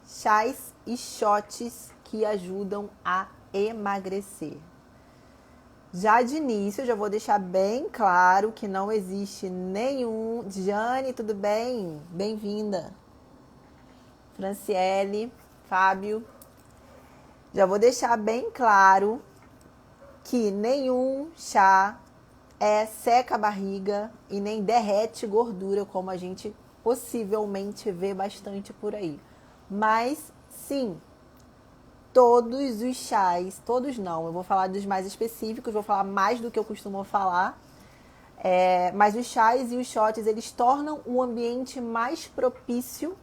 Chás e shots que ajudam a emagrecer. Já de início, eu já vou deixar bem claro que não existe nenhum... Jane, tudo bem? Bem-vinda. Franciele, Fábio. Já vou deixar bem claro que nenhum chá seca a barriga e nem derrete gordura, como a gente possivelmente vê bastante por aí. Mas, sim, todos os chás, todos não, eu vou falar dos mais específicos, vou falar mais do que eu costumo falar, mas os chás e os shots, eles tornam o ambiente mais propício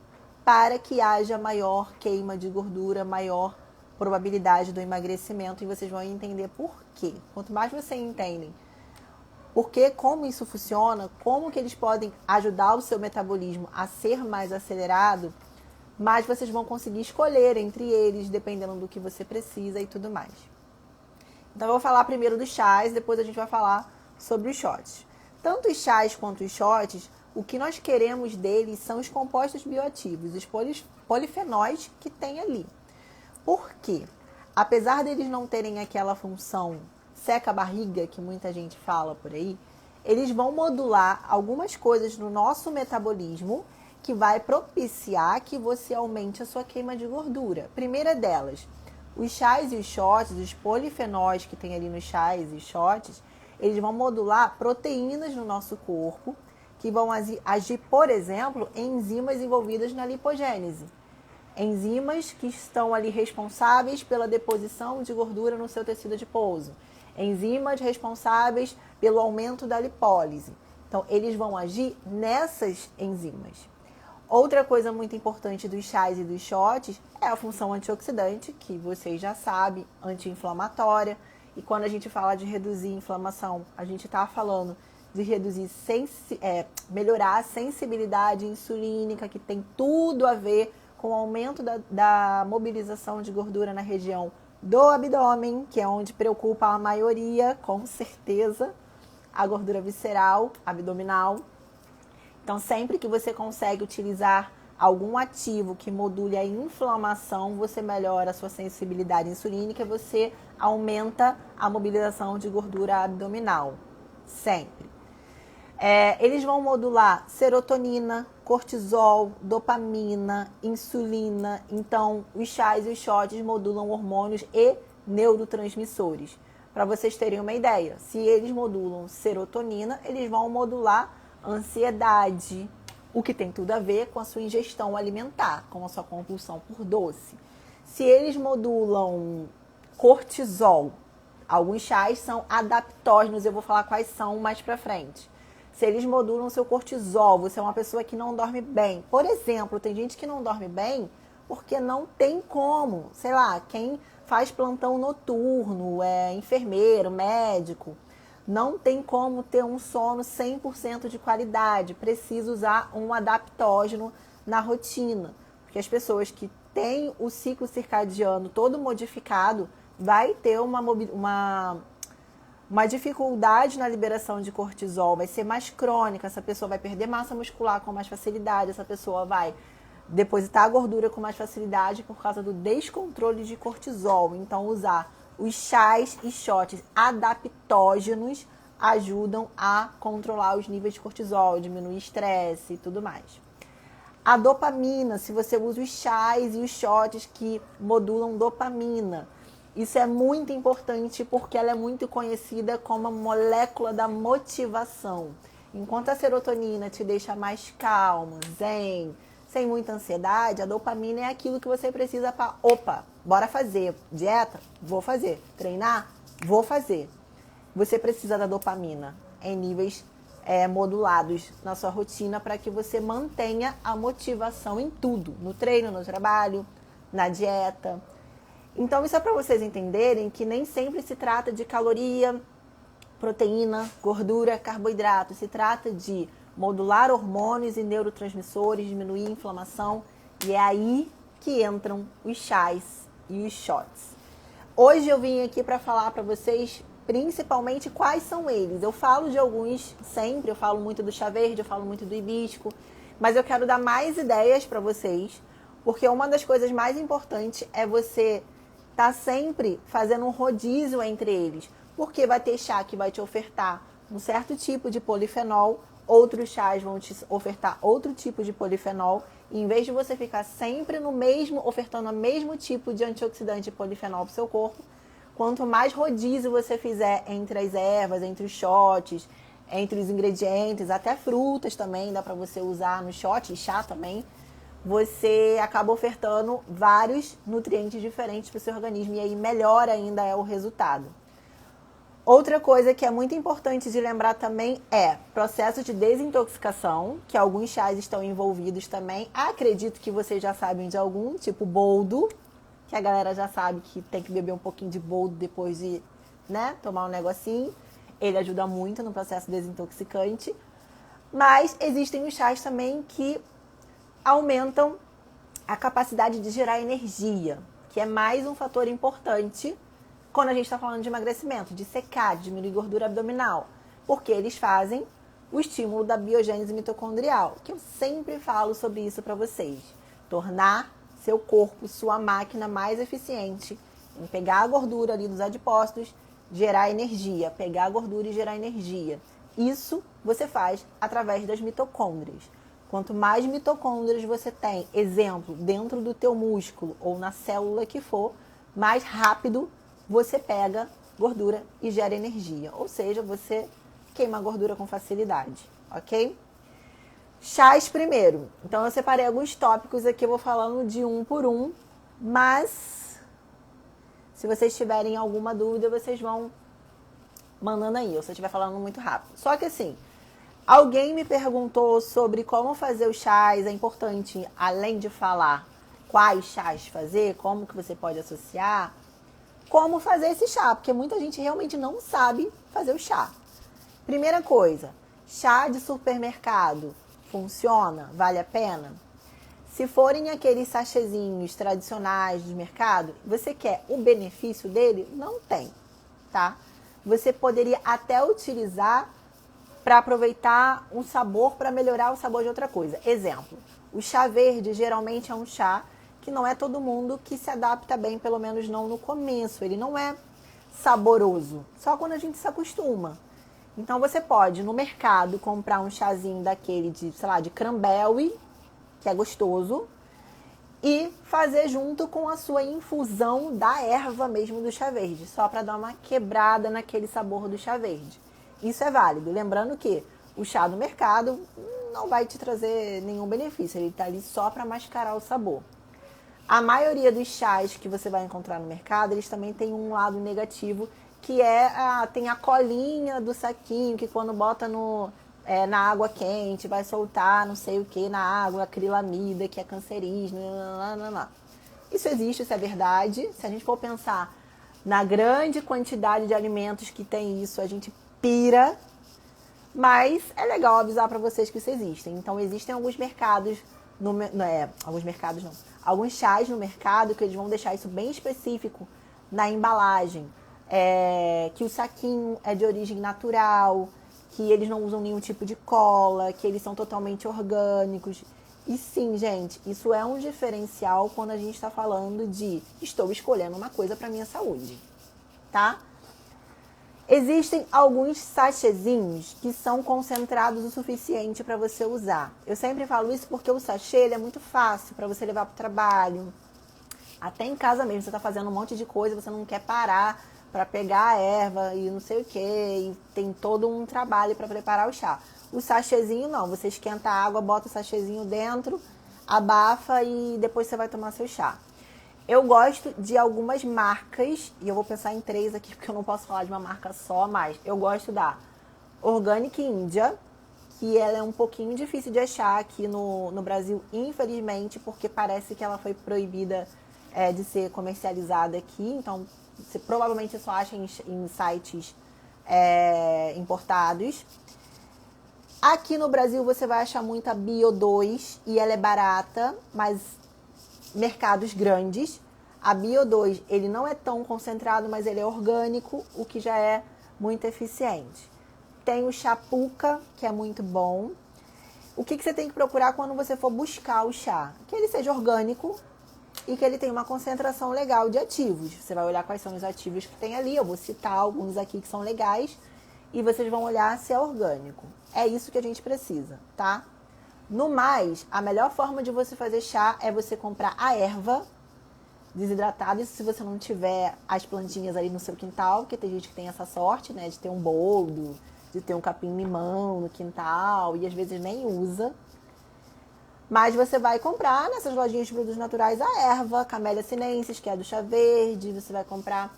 para que haja maior queima de gordura, maior probabilidade do emagrecimento, e vocês vão entender por quê. Quanto mais vocês entendem porque como isso funciona, como que eles podem ajudar o seu metabolismo a ser mais acelerado, mas vocês vão conseguir escolher entre eles, dependendo do que você precisa e tudo mais. Então, eu vou falar primeiro dos chás, depois a gente vai falar sobre os shots. Tanto os chás quanto os shots, o que nós queremos deles são os compostos bioativos, os polifenóis que tem ali. Por quê? Apesar deles não terem aquela função seca a barriga, que muita gente fala por aí, eles vão modular algumas coisas no nosso metabolismo que vai propiciar que você aumente a sua queima de gordura. Primeira delas, os chás e os shots, os polifenóis que tem ali nos chás e shots, eles vão modular proteínas no nosso corpo que vão agir, por exemplo, em enzimas envolvidas na lipogênese. Enzimas que estão ali responsáveis pela deposição de gordura no seu tecido adiposo. Enzimas responsáveis pelo aumento da lipólise. Então, eles vão agir nessas enzimas. Outra coisa muito importante dos chás e dos shots é a função antioxidante, que vocês já sabem, anti-inflamatória. E quando a gente fala de reduzir inflamação, a gente está falando de reduzir, melhorar a sensibilidade insulínica, que tem tudo a ver com o aumento da mobilização de gordura na região do abdômen, que é onde preocupa a maioria, com certeza, a gordura visceral, abdominal. Então, sempre que você consegue utilizar algum ativo que module a inflamação, você melhora a sua sensibilidade insulínica, você aumenta a mobilização de gordura abdominal, sempre. Eles vão modular serotonina, cortisol, dopamina, insulina. Então, os chás e os shots modulam hormônios e neurotransmissores. Para vocês terem uma ideia, se eles modulam serotonina, eles vão modular ansiedade, o que tem tudo a ver com a sua ingestão alimentar, com a sua compulsão por doce. Se eles modulam cortisol, alguns chás são adaptógenos, eu vou falar quais são mais pra frente. Se eles modulam seu cortisol, você é uma pessoa que não dorme bem. Por exemplo, tem gente que não dorme bem porque não tem como. Sei lá, quem faz plantão noturno, enfermeiro, médico, não tem como ter um sono 100% de qualidade. Precisa usar um adaptógeno na rotina. Porque as pessoas que têm o ciclo circadiano todo modificado vai ter uma dificuldade na liberação de cortisol, vai ser mais crônica, essa pessoa vai perder massa muscular com mais facilidade, essa pessoa vai depositar a gordura com mais facilidade por causa do descontrole de cortisol. Então, usar os chás e shots adaptógenos ajudam a controlar os níveis de cortisol, diminuir estresse e tudo mais. A dopamina, se você usa os chás e os shots que modulam dopamina, isso é muito importante porque ela é muito conhecida como a molécula da motivação. Enquanto a serotonina te deixa mais calmo, zen, sem muita ansiedade, a dopamina é aquilo que você precisa para, bora fazer. Dieta? Vou fazer. Treinar? Vou fazer. Você precisa da dopamina em níveis modulados na sua rotina para que você mantenha a motivação em tudo. No treino, no trabalho, na dieta. Então, isso é para vocês entenderem que nem sempre se trata de caloria, proteína, gordura, carboidrato. Se trata de modular hormônios e neurotransmissores, diminuir a inflamação. E é aí que entram os chás e os shots. Hoje eu vim aqui para falar para vocês principalmente quais são eles. Eu falo de alguns sempre, eu falo muito do chá verde, eu falo muito do hibisco. Mas eu quero dar mais ideias para vocês, Porque uma das coisas mais importantes é você estar sempre fazendo um rodízio entre eles. Porque vai ter chá que vai te ofertar um certo tipo de polifenol, outros chás vão te ofertar outro tipo de polifenol. E em vez de você ficar sempre no mesmo, ofertando o mesmo tipo de antioxidante e polifenol para o seu corpo, quanto mais rodízio você fizer entre as ervas, entre os shots, entre os ingredientes, até frutas também, dá para você usar no shot e chá também, você acaba ofertando vários nutrientes diferentes para o seu organismo e aí melhor ainda é o resultado. Outra coisa que é muito importante de lembrar também é processo de desintoxicação, que alguns chás estão envolvidos também. Acredito que vocês já sabem de algum, tipo boldo, que a galera já sabe que tem que beber um pouquinho de boldo depois de, né, tomar um negocinho. Ele ajuda muito no processo desintoxicante. Mas existem os chás também que aumentam a capacidade de gerar energia, que é mais um fator importante quando a gente está falando de emagrecimento, de secar, de diminuir gordura abdominal. Porque eles fazem o estímulo da biogênese mitocondrial, que eu sempre falo sobre isso para vocês. Tornar seu corpo, sua máquina mais eficiente em pegar a gordura ali dos adipócitos, gerar energia, pegar a gordura e gerar energia. Isso você faz através das mitocôndrias. Quanto mais mitocôndrias você tem, exemplo, dentro do teu músculo ou na célula que for, mais rápido você pega gordura e gera energia. Ou seja, você queima a gordura com facilidade, ok? Chás primeiro. Então eu separei alguns tópicos aqui, eu vou falando de um por um, mas se vocês tiverem alguma dúvida, vocês vão mandando aí, ou se eu estiver falando muito rápido. Só que assim, alguém me perguntou sobre como fazer os chás, é importante, além de falar quais chás fazer, como que você pode associar, como fazer esse chá, porque muita gente realmente não sabe fazer o chá. Primeira coisa, chá de supermercado funciona? Vale a pena? Se forem aqueles sachêzinhos tradicionais de mercado, você quer o benefício dele? Não tem, tá? Você poderia até utilizar para aproveitar um sabor, para melhorar o sabor de outra coisa. Exemplo, o chá verde geralmente é um chá que não é todo mundo que se adapta bem, pelo menos não no começo. Ele não é saboroso, só quando a gente se acostuma. Então você pode, no mercado, comprar um chazinho daquele de, sei lá, de cranberry, que é gostoso, e fazer junto com a sua infusão da erva mesmo do chá verde, só para dar uma quebrada naquele sabor do chá verde. Isso é válido. Lembrando que o chá do mercado não vai te trazer nenhum benefício, ele está ali só para mascarar o sabor. A maioria dos chás que você vai encontrar no mercado, eles também têm um lado negativo, que tem a colinha do saquinho, que quando bota na água quente, vai soltar não sei o que na água, acrilamida, que é cancerígeno, Isso existe, isso é verdade. Se a gente for pensar na grande quantidade de alimentos que tem isso, a gente pira. Mas é legal avisar para vocês que isso existe. Então, existem alguns mercados, alguns chás no mercado que eles vão deixar isso bem específico na embalagem. Que o saquinho é de origem natural, que eles não usam nenhum tipo de cola, que eles são totalmente orgânicos. E sim, gente, isso é um diferencial quando a gente está falando de estou escolhendo uma coisa para minha saúde, tá? Existem alguns sachêzinhos que são concentrados o suficiente para você usar. Eu sempre falo isso porque o sachê ele é muito fácil para você levar para o trabalho. Até em casa mesmo, você está fazendo um monte de coisa, você não quer parar para pegar a erva e não sei o que, e tem todo um trabalho para preparar o chá. O sachêzinho não, você esquenta a água, bota o sachêzinho dentro, abafa e depois você vai tomar seu chá. Eu gosto de algumas marcas, e eu vou pensar em 3 aqui, porque eu não posso falar de uma marca só, mas eu gosto da Organic India, que ela é um pouquinho difícil de achar aqui no Brasil, infelizmente, porque parece que ela foi proibida de ser comercializada aqui, então você provavelmente só acha em sites importados. Aqui no Brasil você vai achar muita Bio2 e ela é barata, mas mercados grandes. A Bio2 ele não é tão concentrado, mas ele é orgânico, o que já é muito eficiente. Tem o Chapuca, que é muito bom. o que você tem que procurar quando você for buscar o chá? Que ele seja orgânico e que ele tenha uma concentração legal de ativos. Você vai olhar quais são os ativos que tem ali. Eu vou citar alguns aqui que são legais e vocês vão olhar se é orgânico. É isso que a gente precisa, tá? No mais, a melhor forma de você fazer chá é você comprar a erva desidratada. Isso se você não tiver as plantinhas ali no seu quintal, porque tem gente que tem essa sorte, né, de ter um boldo, de ter um capim-limão no quintal e às vezes nem usa. Mas você vai comprar nessas lojinhas de produtos naturais a erva, Camellia sinensis, que é do chá verde. Você vai comprar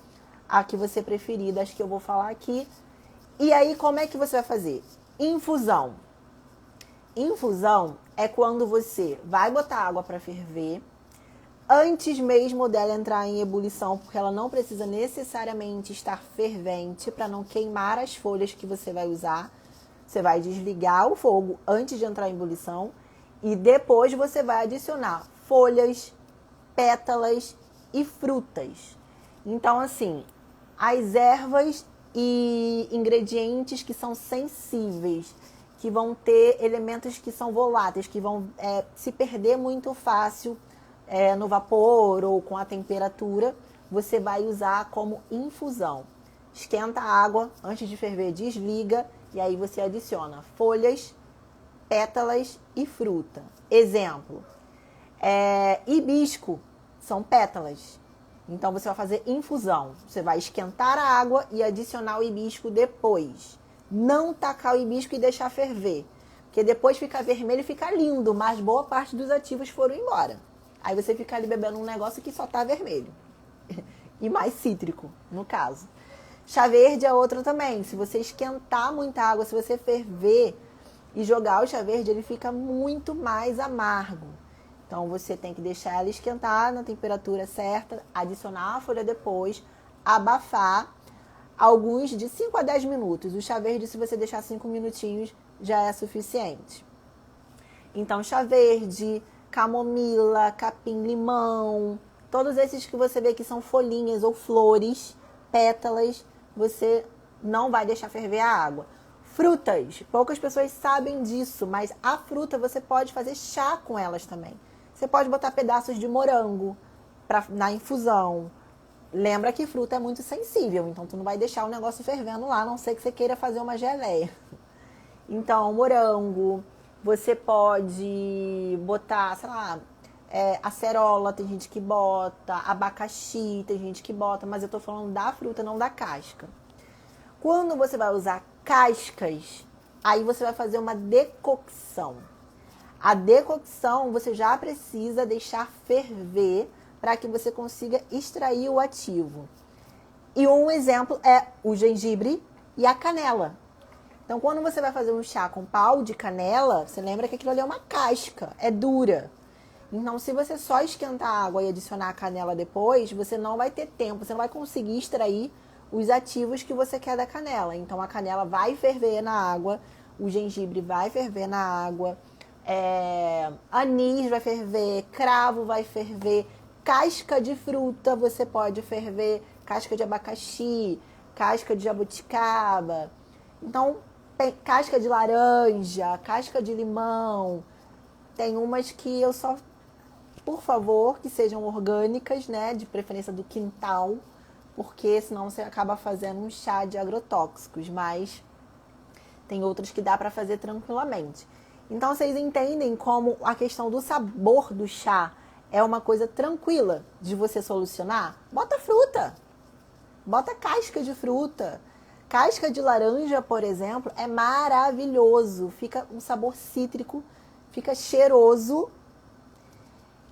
a que você preferir, das que eu vou falar aqui. E aí, como é que você vai fazer? Infusão. Infusão é quando você vai botar água para ferver, antes mesmo dela entrar em ebulição, porque ela não precisa necessariamente estar fervente para não queimar as folhas que você vai usar. Você vai desligar o fogo antes de entrar em ebulição e depois você vai adicionar folhas, pétalas e frutas. Então, assim, as ervas e ingredientes que são sensíveis, que vão ter elementos que são voláteis, que vão se perder muito fácil no vapor ou com a temperatura, você vai usar como infusão. Esquenta a água, antes de ferver, desliga e aí você adiciona folhas, pétalas e fruta. Exemplo, hibisco são pétalas. Então você vai fazer infusão. Você vai esquentar a água e adicionar o hibisco depois. Não tacar o hibisco e deixar ferver. Porque depois fica vermelho e fica lindo, mas boa parte dos ativos foram embora. Aí você fica ali bebendo um negócio que só tá vermelho. E mais cítrico, no caso. Chá verde é outro também. Se você esquentar muita água, se você ferver e jogar o chá verde, ele fica muito mais amargo. Então você tem que deixar ela esquentar na temperatura certa, adicionar a folha depois, abafar alguns de 5 a 10 minutos. O chá verde, se você deixar 5 minutinhos, já é suficiente. Então, chá verde, camomila, capim-limão, todos esses que você vê que são folhinhas ou flores, pétalas, você não vai deixar ferver a água. Frutas, poucas pessoas sabem disso, mas a fruta você pode fazer chá com elas também. Você pode botar pedaços de morango na infusão. Lembra que fruta é muito sensível, então tu não vai deixar o negócio fervendo lá, a não ser que você queira fazer uma geleia. Então, morango, você pode botar, sei lá, acerola, tem gente que bota, abacaxi, tem gente que bota, mas eu tô falando da fruta, não da casca. Quando você vai usar cascas, aí você vai fazer uma decocção. A decocção você já precisa deixar ferver para que você consiga extrair o ativo. E um exemplo é o gengibre e a canela. Então, quando você vai fazer um chá com pau de canela, você lembra que aquilo ali é uma casca, é dura. Então, se você só esquentar a água e adicionar a canela depois, você não vai ter tempo, você não vai conseguir extrair os ativos que você quer da canela. Então, a canela vai ferver na água, o gengibre vai ferver na água, anis vai ferver, cravo vai ferver, casca de fruta você pode ferver, casca de abacaxi, casca de jabuticaba. Então, casca de laranja, casca de limão. Tem umas que eu só, por favor, que sejam orgânicas, né? De preferência do quintal, porque senão você acaba fazendo um chá de agrotóxicos, mas tem outras que dá para fazer tranquilamente. Então, vocês entendem como a questão do sabor do chá é uma coisa tranquila de você solucionar? Bota fruta, bota casca de fruta. Casca de laranja, por exemplo, é maravilhoso. Fica um sabor cítrico, fica cheiroso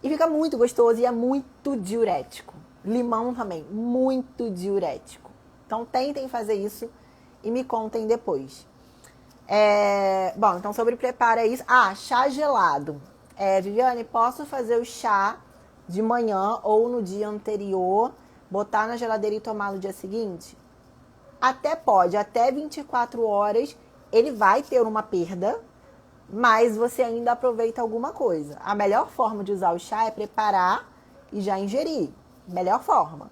e fica muito gostoso e é muito diurético. Limão também, muito diurético. Então, tentem fazer isso e me contem depois. Bom, então sobre preparo é isso. Chá gelado. Viviane, posso fazer o chá de manhã ou no dia anterior, botar na geladeira e tomar no dia seguinte? Até pode, até 24 horas ele vai ter uma perda, mas você ainda aproveita alguma coisa. A melhor forma de usar o chá é preparar e já ingerir. Melhor forma.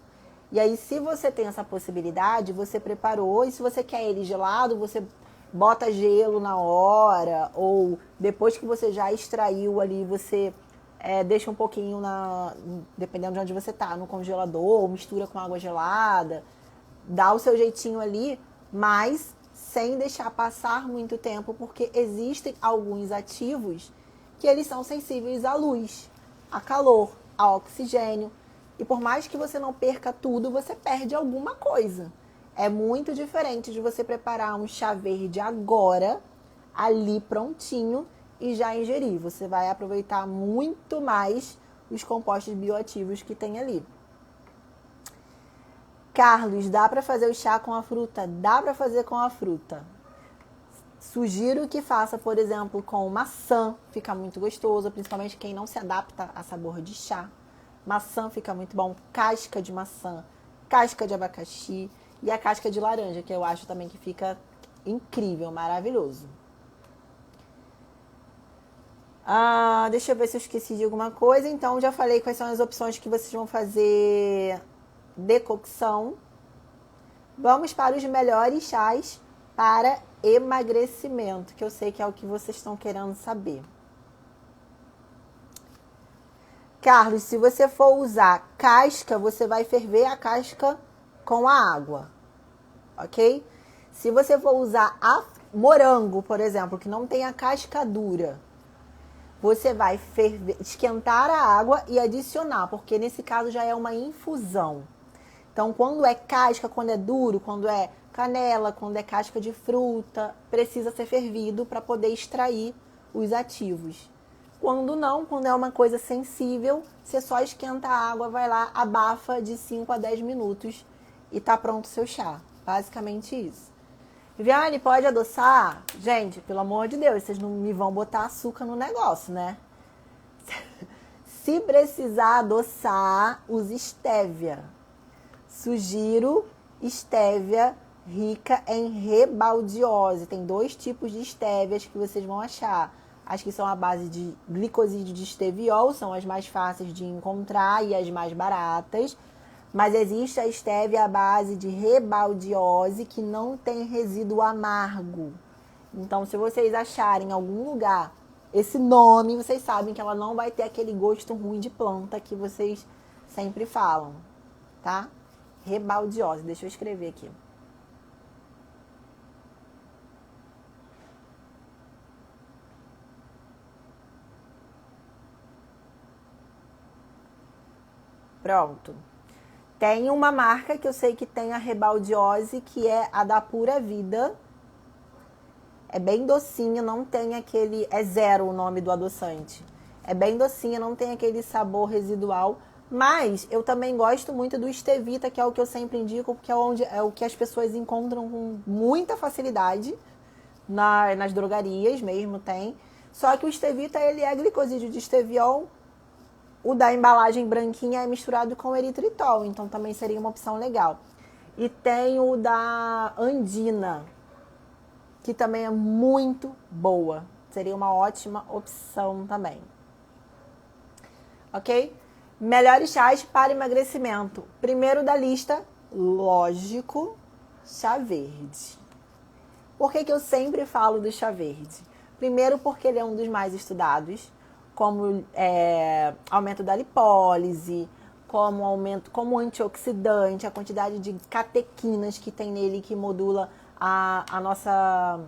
E aí, se você tem essa possibilidade, você preparou, e se você quer ele gelado, você bota gelo na hora, ou depois que você já extraiu ali, você deixa um pouquinho, dependendo de onde você tá, no congelador, ou mistura com água gelada, dá o seu jeitinho ali, mas sem deixar passar muito tempo, porque existem alguns ativos que eles são sensíveis à luz, a calor, a oxigênio. E por mais que você não perca tudo, você perde alguma coisa. É muito diferente de você preparar um chá verde agora, ali prontinho, e já ingerir. Você vai aproveitar muito mais os compostos bioativos que tem ali. Carlos, dá para fazer o chá com a fruta? Dá para fazer com a fruta. Sugiro que faça, por exemplo, com maçã, fica muito gostoso, principalmente quem não se adapta a sabor de chá. Maçã fica muito bom, casca de maçã, casca de abacaxi e a casca de laranja, que eu acho também que fica incrível, maravilhoso. Deixa eu ver se eu esqueci de alguma coisa. Então, já falei quais são as opções que vocês vão fazer decocção. Vamos para os melhores chás para emagrecimento, que eu sei que é o que vocês estão querendo saber. Carlos, se você for usar casca, você vai ferver a casca com a água, ok? Se você for usar morango, por exemplo, que não tem a casca dura, você vai esquentar a água e adicionar, porque nesse caso já é uma infusão. Então, quando é casca, quando é duro, quando é canela, quando é casca de fruta, precisa ser fervido para poder extrair os ativos. Quando não, quando é uma coisa sensível, você só esquenta a água, vai lá, abafa de 5 a 10 minutos e tá pronto o seu chá. Basicamente isso. Viviane, pode adoçar? Gente, pelo amor de Deus, vocês não me vão botar açúcar no negócio, né? Se precisar adoçar, use estévia. Sugiro estévia rica em rebaldiose. Tem 2 tipos de estévias que vocês vão achar. As que são à base de glicosídeo de esteviol, são as mais fáceis de encontrar e as mais baratas. Mas existe a estévia à base de rebaldiose, que não tem resíduo amargo. Então, se vocês acharem em algum lugar esse nome, vocês sabem que ela não vai ter aquele gosto ruim de planta que vocês sempre falam, tá? Rebaldiose, deixa eu escrever aqui. Pronto. Tem uma marca que eu sei que tem a rebaldiose, que é a da Pura Vida. É bem docinha, não tem aquele... É zero o nome do adoçante. É bem docinha, não tem aquele sabor residual. Mas eu também gosto muito do Estevita, que é o que eu sempre indico, porque é o que as pessoas encontram com muita facilidade. Nas drogarias mesmo tem. Só que o Estevita, ele é glicosídeo de esteviol. O da embalagem branquinha é misturado com eritritol, então também seria uma opção legal. E tem o da Andina, que também é muito boa. Seria uma ótima opção também. Ok? Melhores chás para emagrecimento. Primeiro da lista, lógico, chá verde. Por que eu sempre falo do chá verde? Primeiro porque ele é um dos mais estudados, como aumento da lipólise, como antioxidante, a quantidade de catequinas que tem nele que modula a nossa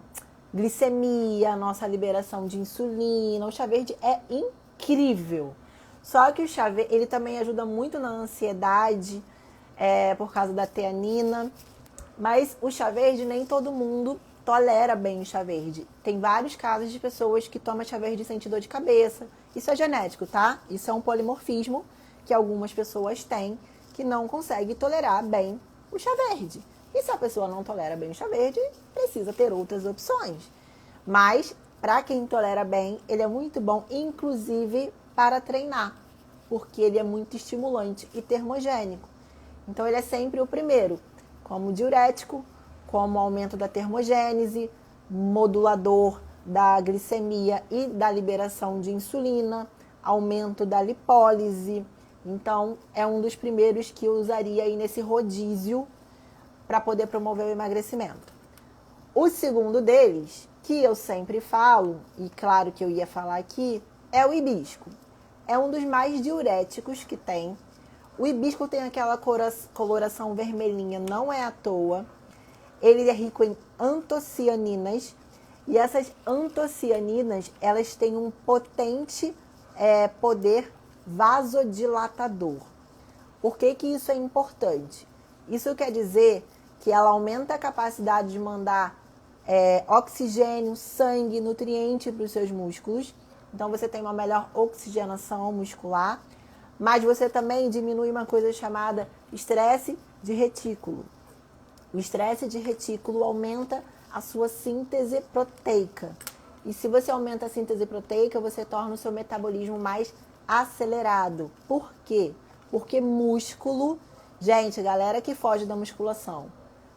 glicemia, a nossa liberação de insulina. O chá verde é incrível. Só que o chá verde, ele também ajuda muito na ansiedade, por causa da teanina. Mas o chá verde, nem todo mundo tolera bem o chá verde. Tem vários casos de pessoas que tomam chá verde e sentem dor de cabeça. Isso é genético, tá? Isso é um polimorfismo que algumas pessoas têm, que não conseguem tolerar bem o chá verde. E se a pessoa não tolera bem o chá verde, precisa ter outras opções. Mas, para quem tolera bem, ele é muito bom, inclusive para treinar, porque ele é muito estimulante e termogênico. Então, ele é sempre o primeiro, como diurético, como aumento da termogênese, modulador da glicemia e da liberação de insulina, aumento da lipólise. Então, é um dos primeiros que eu usaria aí nesse rodízio para poder promover o emagrecimento. O segundo deles, que eu sempre falo, e claro que eu ia falar aqui, é o hibisco. É um dos mais diuréticos que tem. O hibisco tem aquela coloração vermelhinha, não é à toa. Ele é rico em antocianinas. E essas antocianinas, elas têm um potente poder vasodilatador. Por que que isso é importante? Isso quer dizer que ela aumenta a capacidade de mandar oxigênio, sangue, nutriente para os seus músculos. Então, você tem uma melhor oxigenação muscular. Mas você também diminui uma coisa chamada estresse de retículo. O estresse de retículo aumenta a sua síntese proteica. E se você aumenta a síntese proteica, você torna o seu metabolismo mais acelerado. Por quê? Porque músculo... Gente, galera que foge da musculação.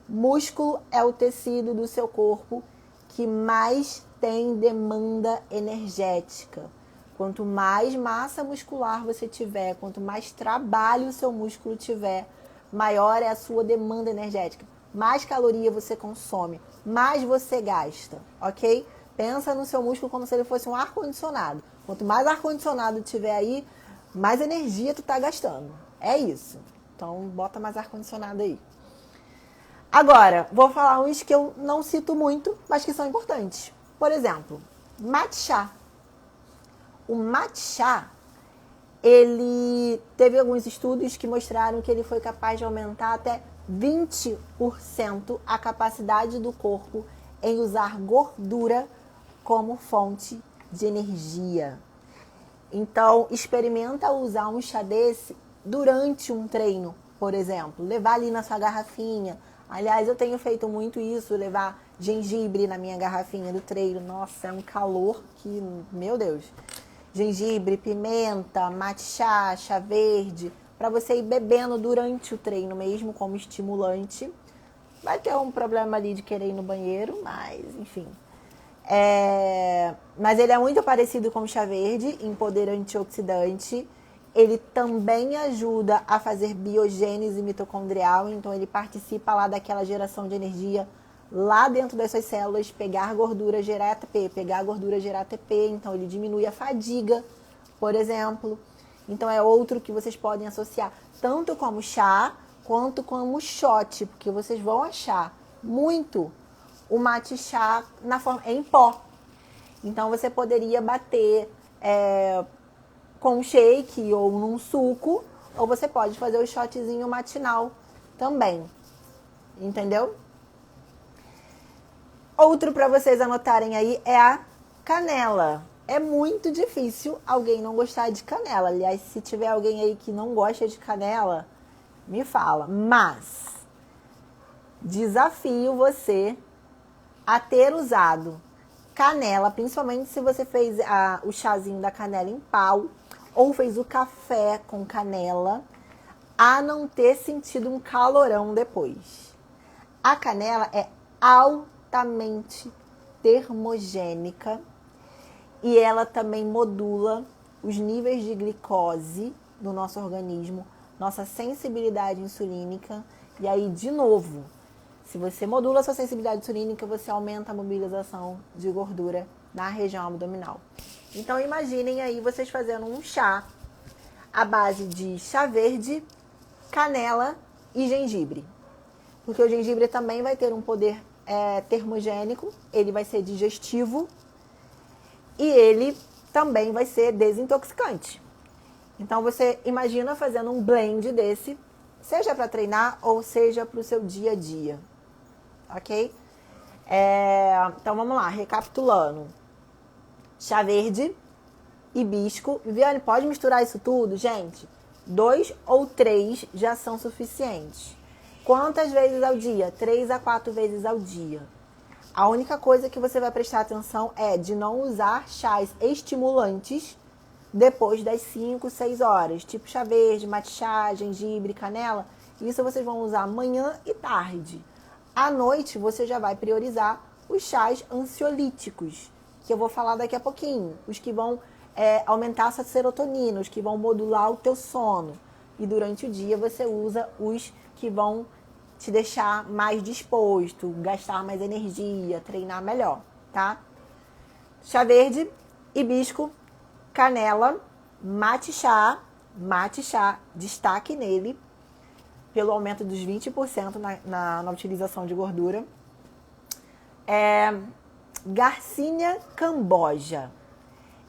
Músculo é o tecido do seu corpo que mais tem demanda energética. Quanto mais massa muscular você tiver, quanto mais trabalho o seu músculo tiver, maior é a sua demanda energética. Mais caloria você consome, mais você gasta, ok? Pensa no seu músculo como se ele fosse um ar-condicionado. Quanto mais ar-condicionado tiver aí, mais energia tu tá gastando. É isso. Então, bota mais ar-condicionado aí. Agora, vou falar uns que eu não cito muito, mas que são importantes. Por exemplo, matcha. O matcha, ele teve alguns estudos que mostraram que ele foi capaz de aumentar até 20% a capacidade do corpo em usar gordura como fonte de energia. Então, experimenta usar um chá desse durante um treino, por exemplo. Levar ali na sua garrafinha. Aliás, eu tenho feito muito isso, levar gengibre na minha garrafinha do treino. Nossa, é um calor que, meu Deus. Gengibre, pimenta, matcha, chá verde, para você ir bebendo durante o treino mesmo, como estimulante. Vai ter um problema ali de querer ir no banheiro, mas enfim. Mas ele é muito parecido com o chá verde em poder antioxidante. Ele também ajuda a fazer biogênese mitocondrial, então ele participa lá daquela geração de energia lá dentro das suas células, pegar gordura, gerar ATP, pegar gordura, gerar ATP, então ele diminui a fadiga, por exemplo. Então é outro que vocês podem associar, tanto como chá, quanto como shot, porque vocês vão achar muito o matcha em pó. Então você poderia bater com shake ou num suco, ou você pode fazer o shotzinho matinal também, entendeu? Outro para vocês anotarem aí é a canela. É muito difícil alguém não gostar de canela. Aliás, se tiver alguém aí que não gosta de canela, me fala. Mas desafio você a ter usado canela, principalmente se você fez o chazinho da canela em pau ou fez o café com canela, a não ter sentido um calorão depois. A canela é altamente termogênica e ela também modula os níveis de glicose no nosso organismo, nossa sensibilidade insulínica. E aí, de novo, se você modula a sua sensibilidade insulínica, você aumenta a mobilização de gordura na região abdominal. Então, imaginem aí vocês fazendo um chá à base de chá verde, canela e gengibre. Porque o gengibre também vai ter um poder termogênico, ele vai ser digestivo e ele também vai ser desintoxicante. Então, você imagina fazendo um blend desse, seja para treinar ou seja para o seu dia a dia. Ok? Então, vamos lá, recapitulando. Chá verde, hibisco. Viviane, pode misturar isso tudo? Gente, 2 ou 3 já são suficientes. Quantas vezes ao dia? 3 a 4 vezes ao dia. A única coisa que você vai prestar atenção é de não usar chás estimulantes depois das 5, 6 horas. Tipo chá verde, matcha, gengibre, canela. Isso vocês vão usar manhã e tarde. À noite, você já vai priorizar os chás ansiolíticos, que eu vou falar daqui a pouquinho. Os que vão aumentar a sua serotonina, os que vão modular o teu sono. E durante o dia, você usa os que vão te deixar mais disposto, gastar mais energia, treinar melhor, tá? Chá verde, hibisco, canela, matcha, destaque nele, pelo aumento dos 20% na utilização de gordura. Garcinia camboja.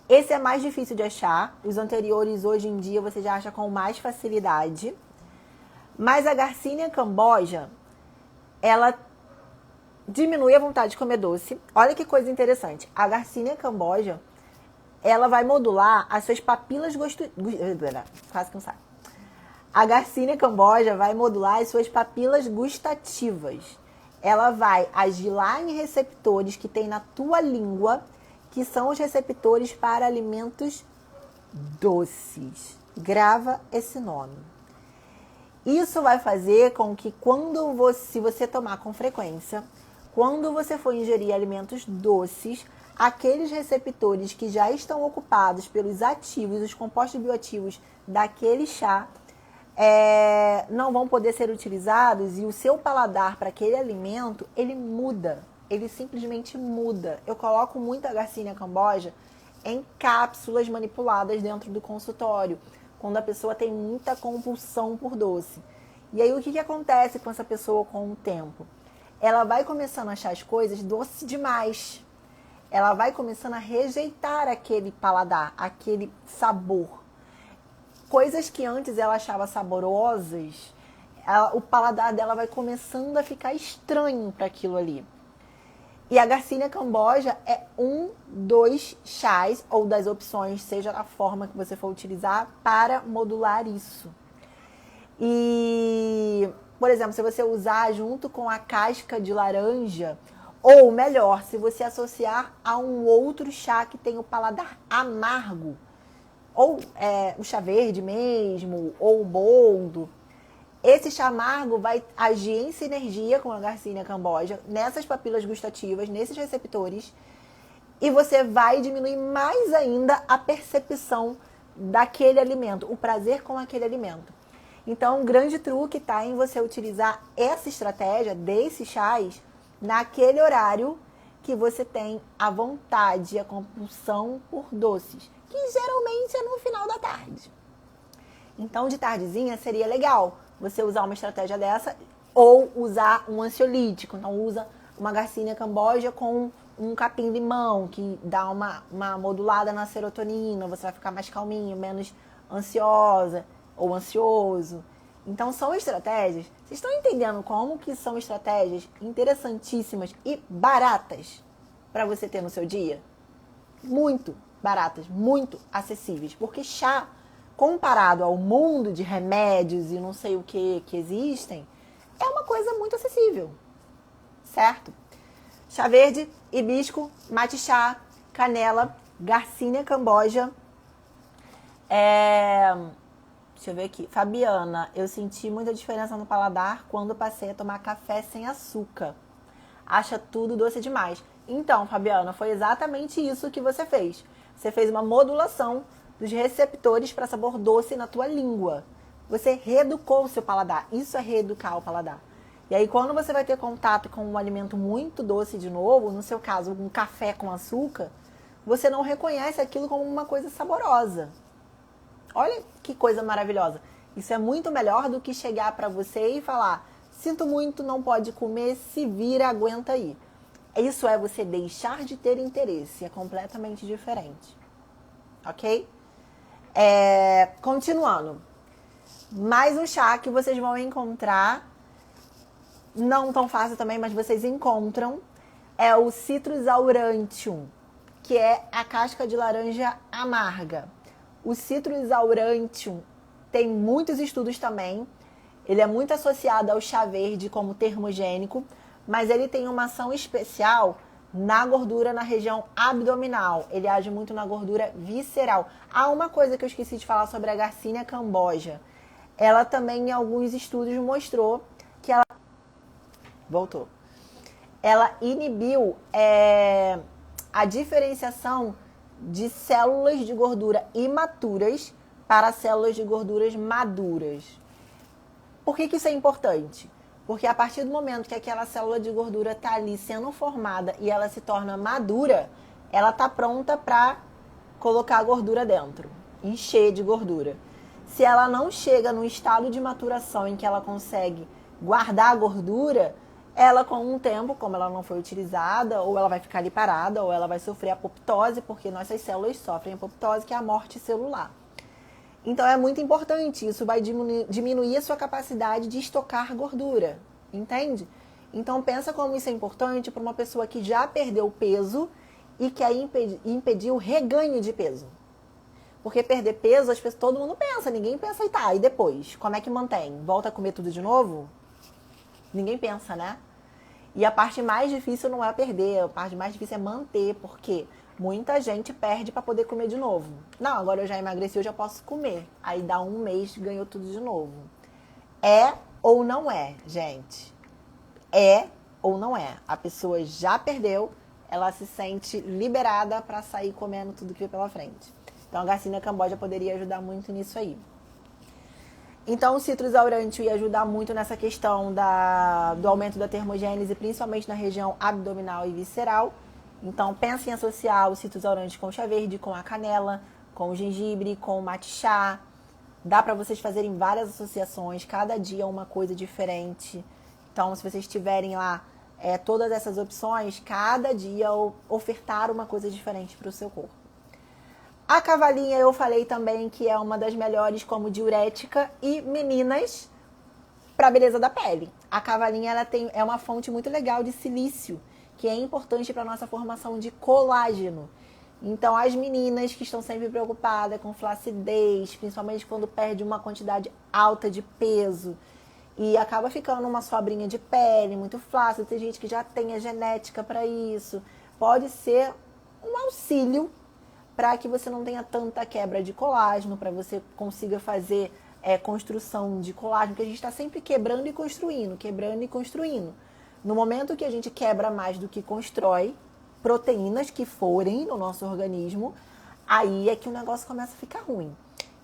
Esse é mais difícil de achar. Os anteriores, hoje em dia, você já acha com mais facilidade. Mas a Garcinia camboja, ela diminui a vontade de comer doce. Olha que coisa interessante. A Garcinia camboja, ela vai modular as suas papilas quase que não sai. A Garcinia camboja vai modular as suas papilas gustativas. Ela vai agir lá em receptores que tem na tua língua, que são os receptores para alimentos doces. Grava esse nome. Isso vai fazer com que se você tomar com frequência, quando você for ingerir alimentos doces, aqueles receptores que já estão ocupados pelos ativos, os compostos bioativos daquele chá, não vão poder ser utilizados e o seu paladar para aquele alimento, ele muda. Ele simplesmente muda. Eu coloco muita Garcinia camboja em cápsulas manipuladas dentro do consultório, quando a pessoa tem muita compulsão por doce. E aí o que acontece com essa pessoa com o tempo? Ela vai começando a achar as coisas doce demais. Ela vai começando a rejeitar aquele paladar, aquele sabor. Coisas que antes ela achava saborosas, o paladar dela vai começando a ficar estranho para aquilo ali. E a Garcinia camboja é um dos chás ou das opções, seja a forma que você for utilizar, para modular isso. E, por exemplo, se você usar junto com a casca de laranja, ou melhor, se você associar a um outro chá que tem o paladar amargo, ou o chá verde mesmo, ou o boldo, esse chá amargo vai agir em sinergia com a Garcinia camboja, nessas papilas gustativas, nesses receptores, e você vai diminuir mais ainda a percepção daquele alimento, o prazer com aquele alimento. Então, um grande truque está em você utilizar essa estratégia desses chás naquele horário que você tem a vontade, a compulsão por doces, que geralmente é no final da tarde. Então, de tardezinha seria legal você usar uma estratégia dessa ou usar um ansiolítico. Então, usa uma Garcinia camboja com um capim-limão, que dá uma modulada na serotonina. Você vai ficar mais calminho, menos ansiosa ou ansioso. Então, são estratégias. Vocês estão entendendo como que são estratégias interessantíssimas e baratas para você ter no seu dia? Muito baratas, muito acessíveis. Porque chá, comparado ao mundo de remédios e não sei o que existem, é uma coisa muito acessível, certo? Chá verde, hibisco, matcha, canela, Garcinia camboja. Deixa eu ver aqui. Fabiana, eu senti muita diferença no paladar quando passei a tomar café sem açúcar. Acha tudo doce demais. Então, Fabiana, foi exatamente isso que você fez. Você fez uma modulação dos receptores para sabor doce na tua língua. Você reeducou o seu paladar. Isso é reeducar o paladar. E aí, quando você vai ter contato com um alimento muito doce de novo, no seu caso, um café com açúcar, você não reconhece aquilo como uma coisa saborosa. Olha que coisa maravilhosa. Isso é muito melhor do que chegar para você e falar: sinto muito, não pode comer, se vira, aguenta aí. Isso é você deixar de ter interesse. É completamente diferente. Ok? Continuando. Mais um chá que vocês vão encontrar, não tão fácil também, mas vocês encontram, é o Citrus aurantium, que é a casca de laranja amarga. O Citrus aurantium tem muitos estudos também. Ele é muito associado ao chá verde como termogênico, mas ele tem uma ação especial na gordura na região abdominal. Ele age muito na gordura visceral. Há uma coisa que eu esqueci de falar sobre a Garcinia camboja. Ela também, em alguns estudos, mostrou que ela... Voltou. Ela inibiu a diferenciação de células de gordura imaturas para células de gorduras maduras. Por que isso é importante? Porque a partir do momento que aquela célula de gordura está ali sendo formada e ela se torna madura, ela está pronta para colocar a gordura dentro, encher de gordura. Se ela não chega no estado de maturação em que ela consegue guardar a gordura, ela com um tempo, como ela não foi utilizada, ou ela vai ficar ali parada, ou ela vai sofrer apoptose, porque nossas células sofrem apoptose, que é a morte celular. Então é muito importante, isso vai diminuir a sua capacidade de estocar gordura, entende? Então pensa como isso é importante para uma pessoa que já perdeu peso e quer impedir o reganho de peso. Porque perder peso, todo mundo pensa, ninguém pensa, e tá, e depois? Como é que mantém? Volta a comer tudo de novo? Ninguém pensa, né? E a parte mais difícil não é perder, a parte mais difícil é manter, porque muita gente perde para poder comer de novo. Não, agora eu já emagreci, eu já posso comer. Aí dá um mês, ganhou tudo de novo. É ou não é, gente? É ou não é? A pessoa já perdeu, ela se sente liberada para sair comendo tudo que vem pela frente. Então a Garcinia Cambogia poderia ajudar muito nisso aí. Então o citrus aurantium ia ajudar muito nessa questão do aumento da termogênese, principalmente na região abdominal e visceral. Então pense em associar o citrus aurantium com chá verde, com a canela, com o gengibre, com o matcha. Dá para vocês fazerem várias associações, cada dia uma coisa diferente. Então se vocês tiverem lá todas essas opções, cada dia ofertar uma coisa diferente para o seu corpo. A cavalinha eu falei também que é uma das melhores como diurética e meninas para beleza da pele. A cavalinha é uma fonte muito legal de silício, que é importante para nossa formação de colágeno. Então as meninas que estão sempre preocupadas com flacidez, principalmente quando perde uma quantidade alta de peso e acaba ficando uma sobrinha de pele muito flácida, tem gente que já tem a genética para isso, pode ser um auxílio para que você não tenha tanta quebra de colágeno, para você consiga fazer construção de colágeno, porque a gente está sempre quebrando e construindo, quebrando e construindo. No momento que a gente quebra mais do que constrói proteínas que forem no nosso organismo, aí é que o negócio começa a ficar ruim.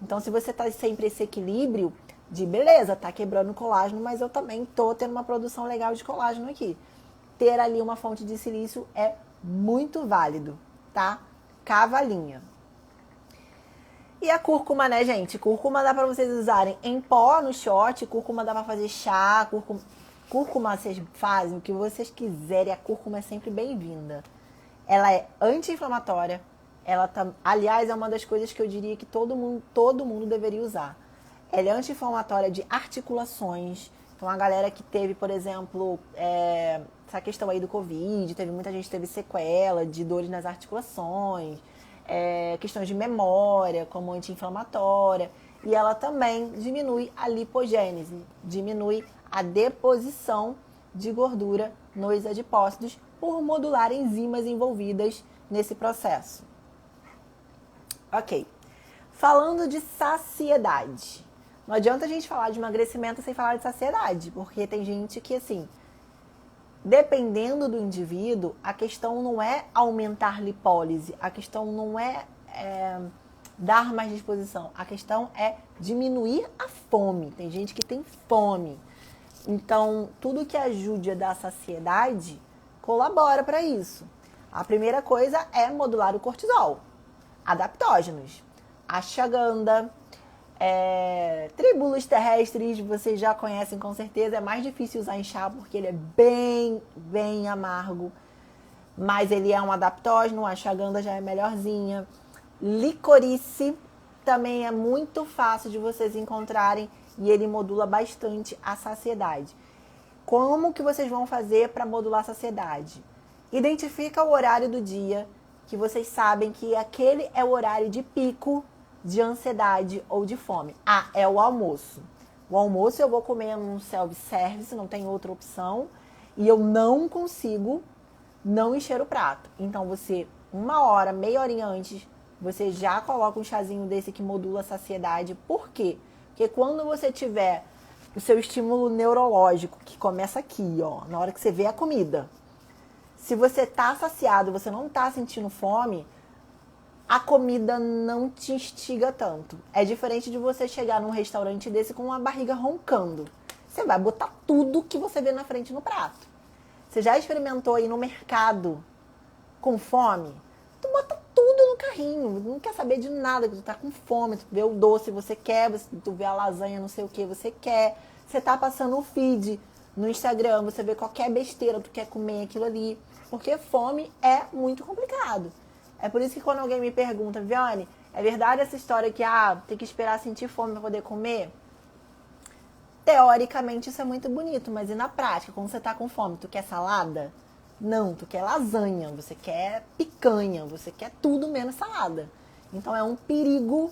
Então, se você está sempre esse equilíbrio de beleza, tá quebrando colágeno, mas eu também tô tendo uma produção legal de colágeno aqui. Ter ali uma fonte de silício é muito válido, tá? Cavalinha. E a cúrcuma, né, gente? Cúrcuma dá pra vocês usarem em pó, no shot. Cúrcuma dá pra fazer chá. Cúrcuma vocês fazem o que vocês quiserem. A cúrcuma é sempre bem-vinda. Ela é anti-inflamatória. Aliás, é uma das coisas que eu diria que todo mundo deveria usar. Ela é anti-inflamatória de articulações. Então, a galera que teve, por exemplo, essa questão aí do Covid, muita gente teve sequela de dores nas articulações, questões de memória, como anti-inflamatória. E ela também diminui a lipogênese, diminui a deposição de gordura nos adipócitos por modular enzimas envolvidas nesse processo. Ok. Falando de saciedade. Não adianta a gente falar de emagrecimento sem falar de saciedade, porque tem gente que, assim, dependendo do indivíduo, a questão não é aumentar lipólise, a questão não é dar mais disposição, a questão é diminuir a fome. Tem gente que tem fome. Então, tudo que ajude a dar saciedade colabora para isso. A primeira coisa é modular o cortisol, adaptógenos, ashwagandha, tribulus terrestres, vocês já conhecem com certeza. É mais difícil usar em chá porque ele é bem amargo, mas ele é um adaptógeno. A ashwagandha já é melhorzinha. Licorice também é muito fácil de vocês encontrarem e ele modula bastante a saciedade. Como que vocês vão fazer para modular a saciedade? Identifica o horário do dia que vocês sabem que aquele é o horário de pico de ansiedade ou de fome. É o almoço. O almoço eu vou comer num self-service, não tem outra opção, e eu não consigo não encher o prato. Então você, 1 hora, meia horinha antes, você já coloca um chazinho desse que modula a saciedade. Por quê? Porque quando você tiver o seu estímulo neurológico, que começa aqui, ó, na hora que você vê a comida, se você tá saciado, você não tá sentindo fome, a comida não te instiga tanto. É diferente de você chegar num restaurante desse com uma barriga roncando. você vai botar tudo que você vê na frente no prato. Você já experimentou ir no mercado com fome? Tu bota tudo no carrinho, não quer saber de nada, que tu tá com fome, tu vê o doce que você quer, tu vê a lasanha, não sei o que você quer. Você tá passando o feed no Instagram, você vê qualquer besteira, tu quer comer aquilo ali. Porque fome é muito complicado. É por isso que quando alguém me pergunta, Viane, é verdade essa história que tem que esperar sentir fome para poder comer? Teoricamente isso é muito bonito, mas e na prática, quando você tá com fome, tu quer salada? Não, tu quer lasanha, você quer picanha, você quer tudo menos salada. Então é um perigo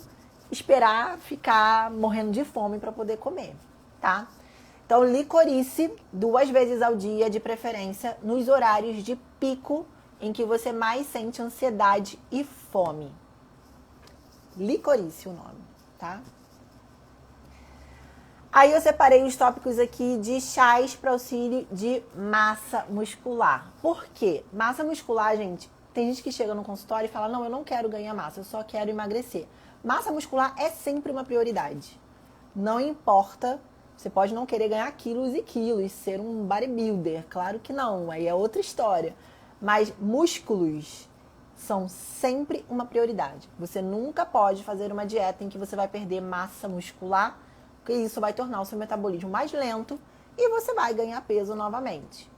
esperar ficar morrendo de fome para poder comer, tá? Então licorice 2 vezes ao dia, de preferência nos horários de pico em que você mais sente ansiedade e fome. Licorice o nome, tá? Aí eu separei os tópicos aqui de chás para auxílio de massa muscular. Por quê? Massa muscular, gente, tem gente que chega no consultório e fala, não, eu não quero ganhar massa, eu só quero emagrecer. Massa muscular é sempre uma prioridade. Não importa, você pode não querer ganhar quilos e quilos, ser um bodybuilder, claro que não, aí é outra história. Mas músculos são sempre uma prioridade. Você nunca pode fazer uma dieta em que você vai perder massa muscular, porque isso vai tornar o seu metabolismo mais lento e você vai ganhar peso novamente.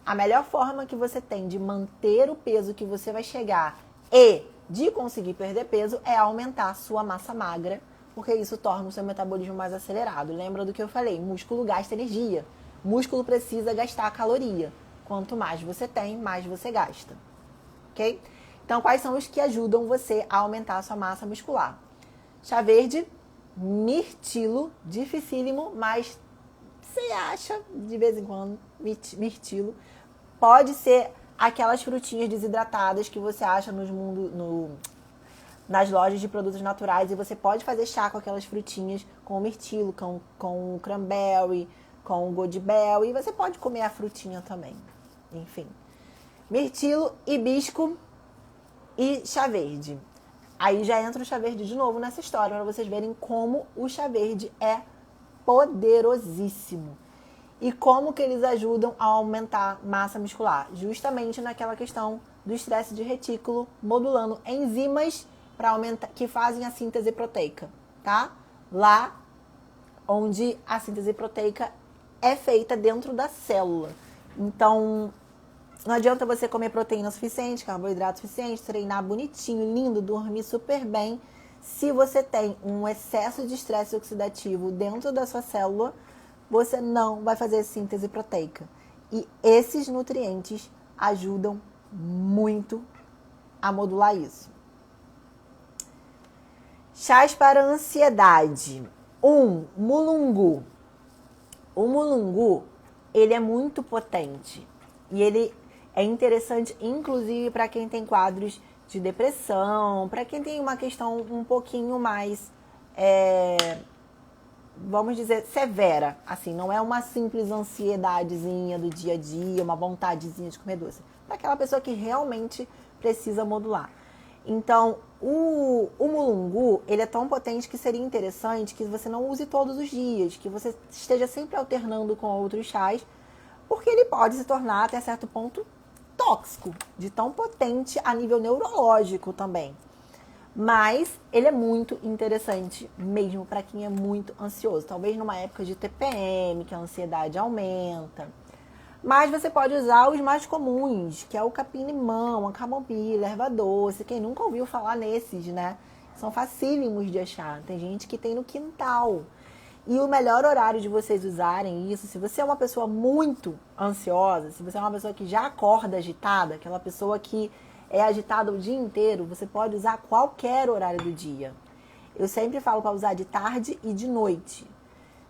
A melhor forma que você tem de manter o peso que você vai chegar e de conseguir perder peso é aumentar a sua massa magra, porque isso torna o seu metabolismo mais acelerado. Lembra do que eu falei? Músculo gasta energia. Músculo precisa gastar caloria. Quanto mais você tem, mais você gasta. Ok? Então, quais são os que ajudam você a aumentar a sua massa muscular? Chá verde, mirtilo, dificílimo, mas você acha de vez em quando mirtilo. Pode ser aquelas frutinhas desidratadas que você acha nas lojas de produtos naturais, e você pode fazer chá com aquelas frutinhas, com o mirtilo, com o cranberry, com o goji-berry, e você pode comer a frutinha também. Enfim, mirtilo, hibisco e chá verde. Aí já entra o chá verde de novo nessa história, para vocês verem como o chá verde é poderosíssimo. E como que eles ajudam a aumentar massa muscular? Justamente naquela questão do estresse de retículo, modulando enzimas para aumentar, que fazem a síntese proteica, tá? Lá onde a síntese proteica é feita dentro da célula. Então, não adianta você comer proteína suficiente, carboidrato suficiente, treinar bonitinho, lindo, dormir super bem. Se você tem um excesso de estresse oxidativo dentro da sua célula, você não vai fazer síntese proteica. E esses nutrientes ajudam muito a modular isso. Chás para ansiedade. Mulungu. O mulungu, ele é muito potente. E ele é interessante, inclusive, para quem tem quadros de depressão, para quem tem uma questão um pouquinho mais, vamos dizer, severa. Assim, não é uma simples ansiedadezinha do dia a dia, uma vontadezinha de comer doce. Para aquela pessoa que realmente precisa modular. Então, o mulungu, ele é tão potente que seria interessante que você não use todos os dias, que você esteja sempre alternando com outros chás, porque ele pode se tornar, até certo ponto, tóxico, de tão potente a nível neurológico também. Mas ele é muito interessante mesmo para quem é muito ansioso. Talvez numa época de TPM, que a ansiedade aumenta. Mas você pode usar os mais comuns, que é o capim-limão, a camomila, erva doce. Quem nunca ouviu falar nesses, né? São facílimos de achar. Tem gente que tem no quintal. E o melhor horário de vocês usarem isso, se você é uma pessoa muito ansiosa, se você é uma pessoa que já acorda agitada, aquela pessoa que é agitada o dia inteiro, você pode usar qualquer horário do dia. Eu sempre falo para usar de tarde e de noite.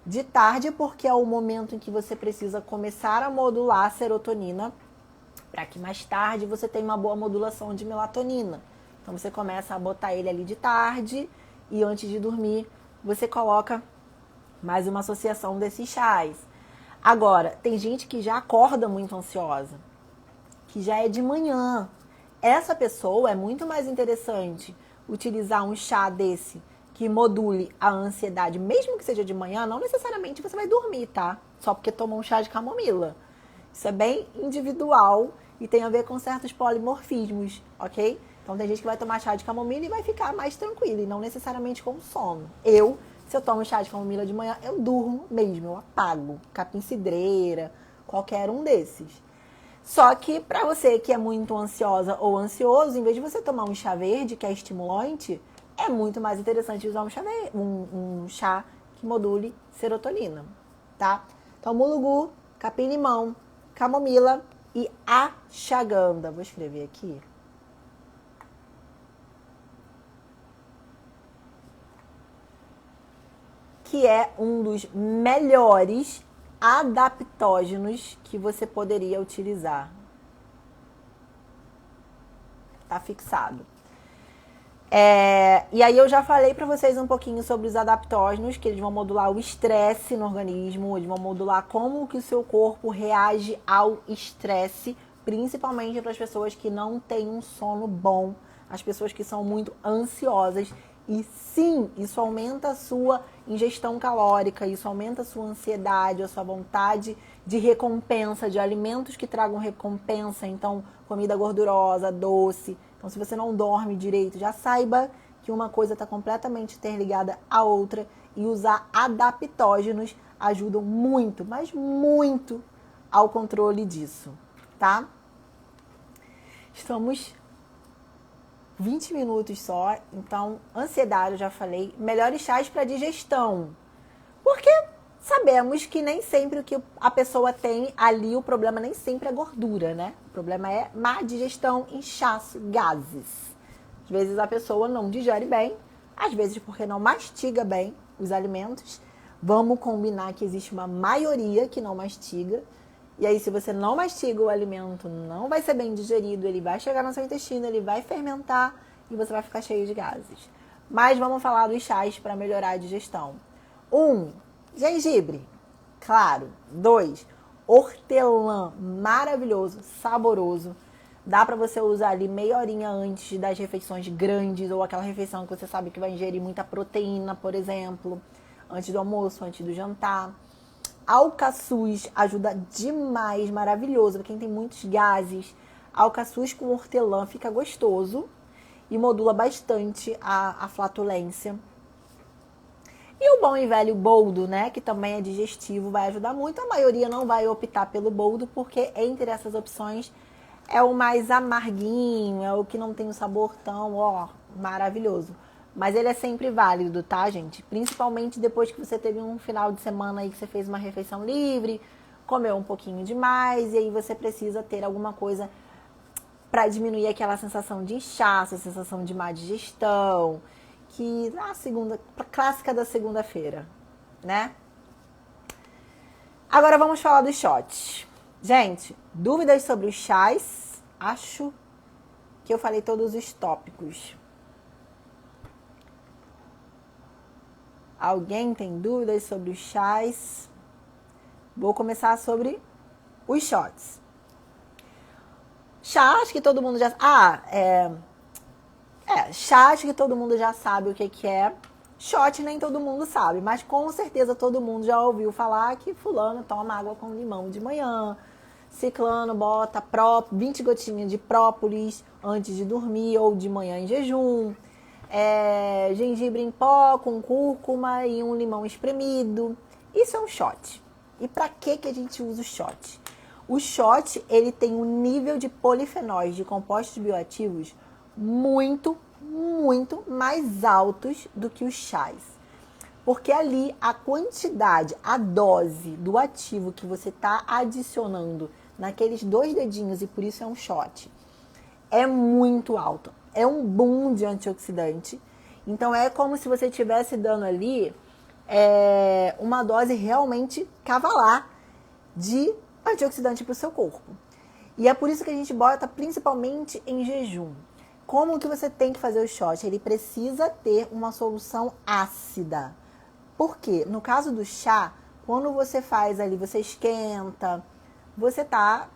De tarde porque é o momento em que você precisa começar a modular a serotonina, para que mais tarde você tenha uma boa modulação de melatonina. Então você começa a botar ele ali de tarde e antes de dormir você coloca mais uma associação desses chás. Agora, tem gente que já acorda muito ansiosa, que já é de manhã. Essa pessoa é muito mais interessante utilizar um chá desse, que module a ansiedade, mesmo que seja de manhã, não necessariamente você vai dormir, tá? Só porque tomou um chá de camomila. Isso é bem individual e tem a ver com certos polimorfismos, ok? Então tem gente que vai tomar chá de camomila e vai ficar mais tranquila, e não necessariamente com sono. Se eu tomo chá de camomila de manhã, eu durmo mesmo, eu apago. Capim-cidreira, qualquer um desses. Só que para você que é muito ansiosa ou ansioso, em vez de você tomar um chá verde, que é estimulante, é muito mais interessante usar um chá que module serotonina, tá? Então, mulugu, capim-limão, camomila e ashwagandha. Vou escrever aqui. Que é um dos melhores adaptógenos que você poderia utilizar. Tá fixado. E aí eu já falei para vocês um pouquinho sobre os adaptógenos, que eles vão modular o estresse no organismo, eles vão modular como que o seu corpo reage ao estresse, principalmente para as pessoas que não têm um sono bom, as pessoas que são muito ansiosas. E sim, isso aumenta a sua ingestão calórica, isso aumenta a sua ansiedade, a sua vontade de recompensa, de alimentos que tragam recompensa, então comida gordurosa, doce. Então, se você não dorme direito, já saiba que uma coisa está completamente interligada à outra, e usar adaptógenos ajudam muito, mas muito ao controle disso, tá? Estamos 20 minutos só, então ansiedade eu já falei, melhores chás para digestão. Porque sabemos que nem sempre o que a pessoa tem ali, o problema nem sempre é gordura, né? O problema é má digestão, inchaço, gases. Às vezes a pessoa não digere bem, às vezes porque não mastiga bem os alimentos. Vamos combinar que existe uma maioria que não mastiga. E aí, se você não mastiga o alimento, não vai ser bem digerido, ele vai chegar no seu intestino, ele vai fermentar e você vai ficar cheio de gases. Mas vamos falar dos chás para melhorar a digestão. 1. Gengibre, claro. 2. Hortelã, maravilhoso, saboroso. Dá para você usar ali meia horinha antes das refeições grandes, ou aquela refeição que você sabe que vai ingerir muita proteína, por exemplo, antes do almoço, antes do jantar. Alcaçuz ajuda demais, maravilhoso. Para quem tem muitos gases, alcaçuz com hortelã fica gostoso e modula bastante a flatulência. E o bom e velho boldo, né, que também é digestivo, vai ajudar muito. A maioria não vai optar pelo boldo, porque entre essas opções é o mais amarguinho, é o que não tem um sabor tão, maravilhoso. Mas ele é sempre válido, tá, gente? Principalmente depois que você teve um final de semana aí que você fez uma refeição livre, comeu um pouquinho demais, e aí você precisa ter alguma coisa para diminuir aquela sensação de inchaço, a sensação de má digestão, que clássica da segunda-feira, né? Agora vamos falar dos shots. Gente, dúvidas sobre os chás? Acho que eu falei todos os tópicos. Alguém tem dúvidas sobre os chás? Vou começar sobre os shots. Chás que todo mundo já... chás que todo mundo já sabe o que é. Shot nem todo mundo sabe, mas com certeza todo mundo já ouviu falar que fulano toma água com limão de manhã, ciclano bota 20 gotinhas de própolis antes de dormir ou de manhã em jejum. Gengibre em pó com cúrcuma e um limão espremido. Isso é um shot. E para que a gente usa o shot? O shot, ele tem um nível de polifenóis, de compostos bioativos, muito mais altos do que os chás. Porque ali a quantidade, a dose do ativo que você está adicionando naqueles 2 dedinhos, e por isso é um shot, é muito alto. É um boom de antioxidante. Então é como se você estivesse dando ali uma dose realmente cavalar de antioxidante para o seu corpo. E é por isso que a gente bota principalmente em jejum. Como que você tem que fazer o shot? Ele precisa ter uma solução ácida. Por quê? No caso do chá, quando você faz ali, você esquenta, você está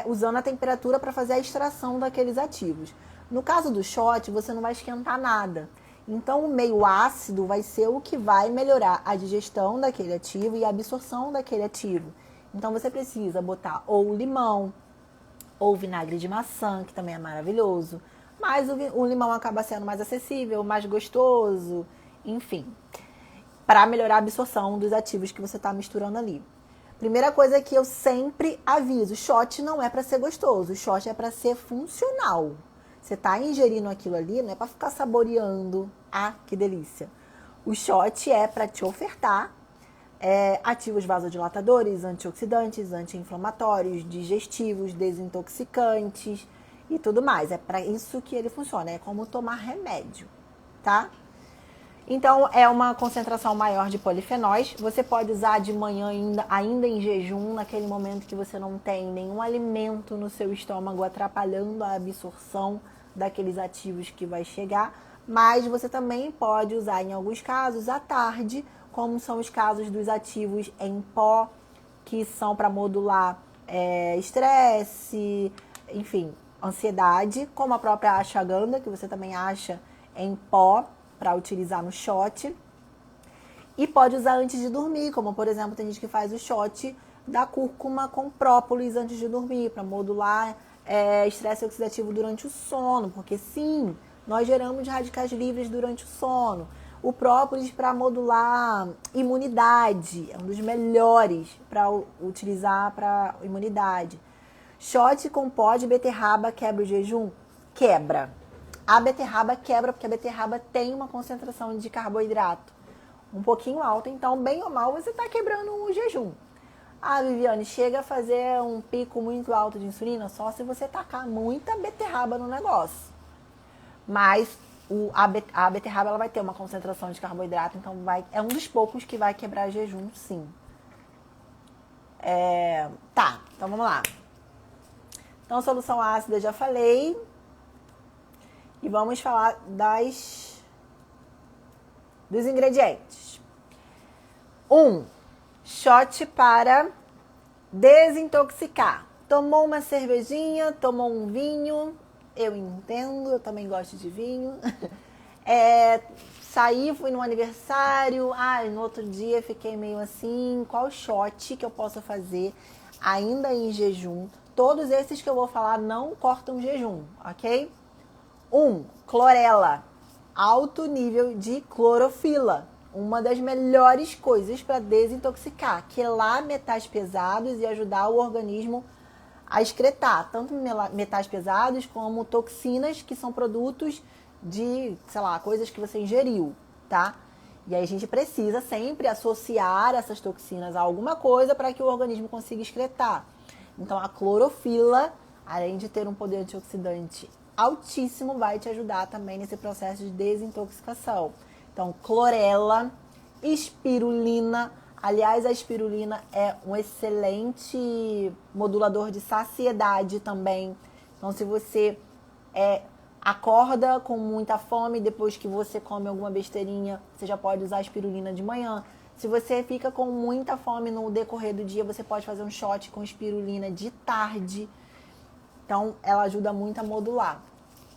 usando a temperatura para fazer a extração daqueles ativos. No caso do shot, você não vai esquentar nada. Então, o meio ácido vai ser o que vai melhorar a digestão daquele ativo e a absorção daquele ativo. Então, você precisa botar ou limão, ou vinagre de maçã, que também é maravilhoso. Mas o limão acaba sendo mais acessível, mais gostoso, enfim, para melhorar a absorção dos ativos que você está misturando ali. Primeira coisa que eu sempre aviso, shot não é para ser gostoso, shot é para ser funcional. Você está ingerindo aquilo ali, não é para ficar saboreando. Ah, que delícia. O shot é para te ofertar ativos vasodilatadores, antioxidantes, anti-inflamatórios, digestivos, desintoxicantes e tudo mais. É para isso que ele funciona, é como tomar remédio, tá? Então, é uma concentração maior de polifenóis. Você pode usar de manhã ainda em jejum, naquele momento que você não tem nenhum alimento no seu estômago atrapalhando a absorção daqueles ativos que vai chegar. Mas você também pode usar, em alguns casos, à tarde, como são os casos dos ativos em pó, que são para modular estresse, enfim, ansiedade, como a própria ashwagandha, que você também acha em pó, para utilizar no shot. E pode usar antes de dormir, como por exemplo, tem gente que faz o shot da cúrcuma com própolis antes de dormir, para modular estresse oxidativo durante o sono, porque sim, nós geramos radicais livres durante o sono. O própolis para modular imunidade, é um dos melhores para utilizar para imunidade. Shot com pó de beterraba quebra o jejum? Quebra. A beterraba quebra porque a beterraba tem uma concentração de carboidrato um pouquinho alta, então bem ou mal você está quebrando o jejum. Ah, Viviane, chega a fazer um pico muito alto de insulina só se você tacar muita beterraba no negócio. Mas a beterraba ela vai ter uma concentração de carboidrato, então é um dos poucos que vai quebrar jejum, sim. Tá, então vamos lá. Então, solução ácida já falei. E vamos falar dos ingredientes. 1. Shot para desintoxicar. Tomou uma cervejinha, tomou um vinho. Eu entendo, eu também gosto de vinho. Saí, fui no aniversário. No outro dia fiquei meio assim. Qual shot que eu posso fazer ainda em jejum? Todos esses que eu vou falar não cortam jejum, ok? 1. Clorela. Alto nível de clorofila. Uma das melhores coisas para desintoxicar. Quelar metais pesados e ajudar o organismo a excretar. Tanto metais pesados como toxinas, que são produtos de, coisas que você ingeriu, tá? E aí a gente precisa sempre associar essas toxinas a alguma coisa para que o organismo consiga excretar. Então a clorofila, além de ter um poder antioxidante altíssimo, vai te ajudar também nesse processo de desintoxicação. Então, clorela, espirulina. Aliás, a espirulina é um excelente modulador de saciedade também. Então, se você acorda com muita fome, depois que você come alguma besteirinha, você já pode usar a espirulina de manhã. Se você fica com muita fome no decorrer do dia, você pode fazer um shot com espirulina de tarde. Então, ela ajuda muito a modular.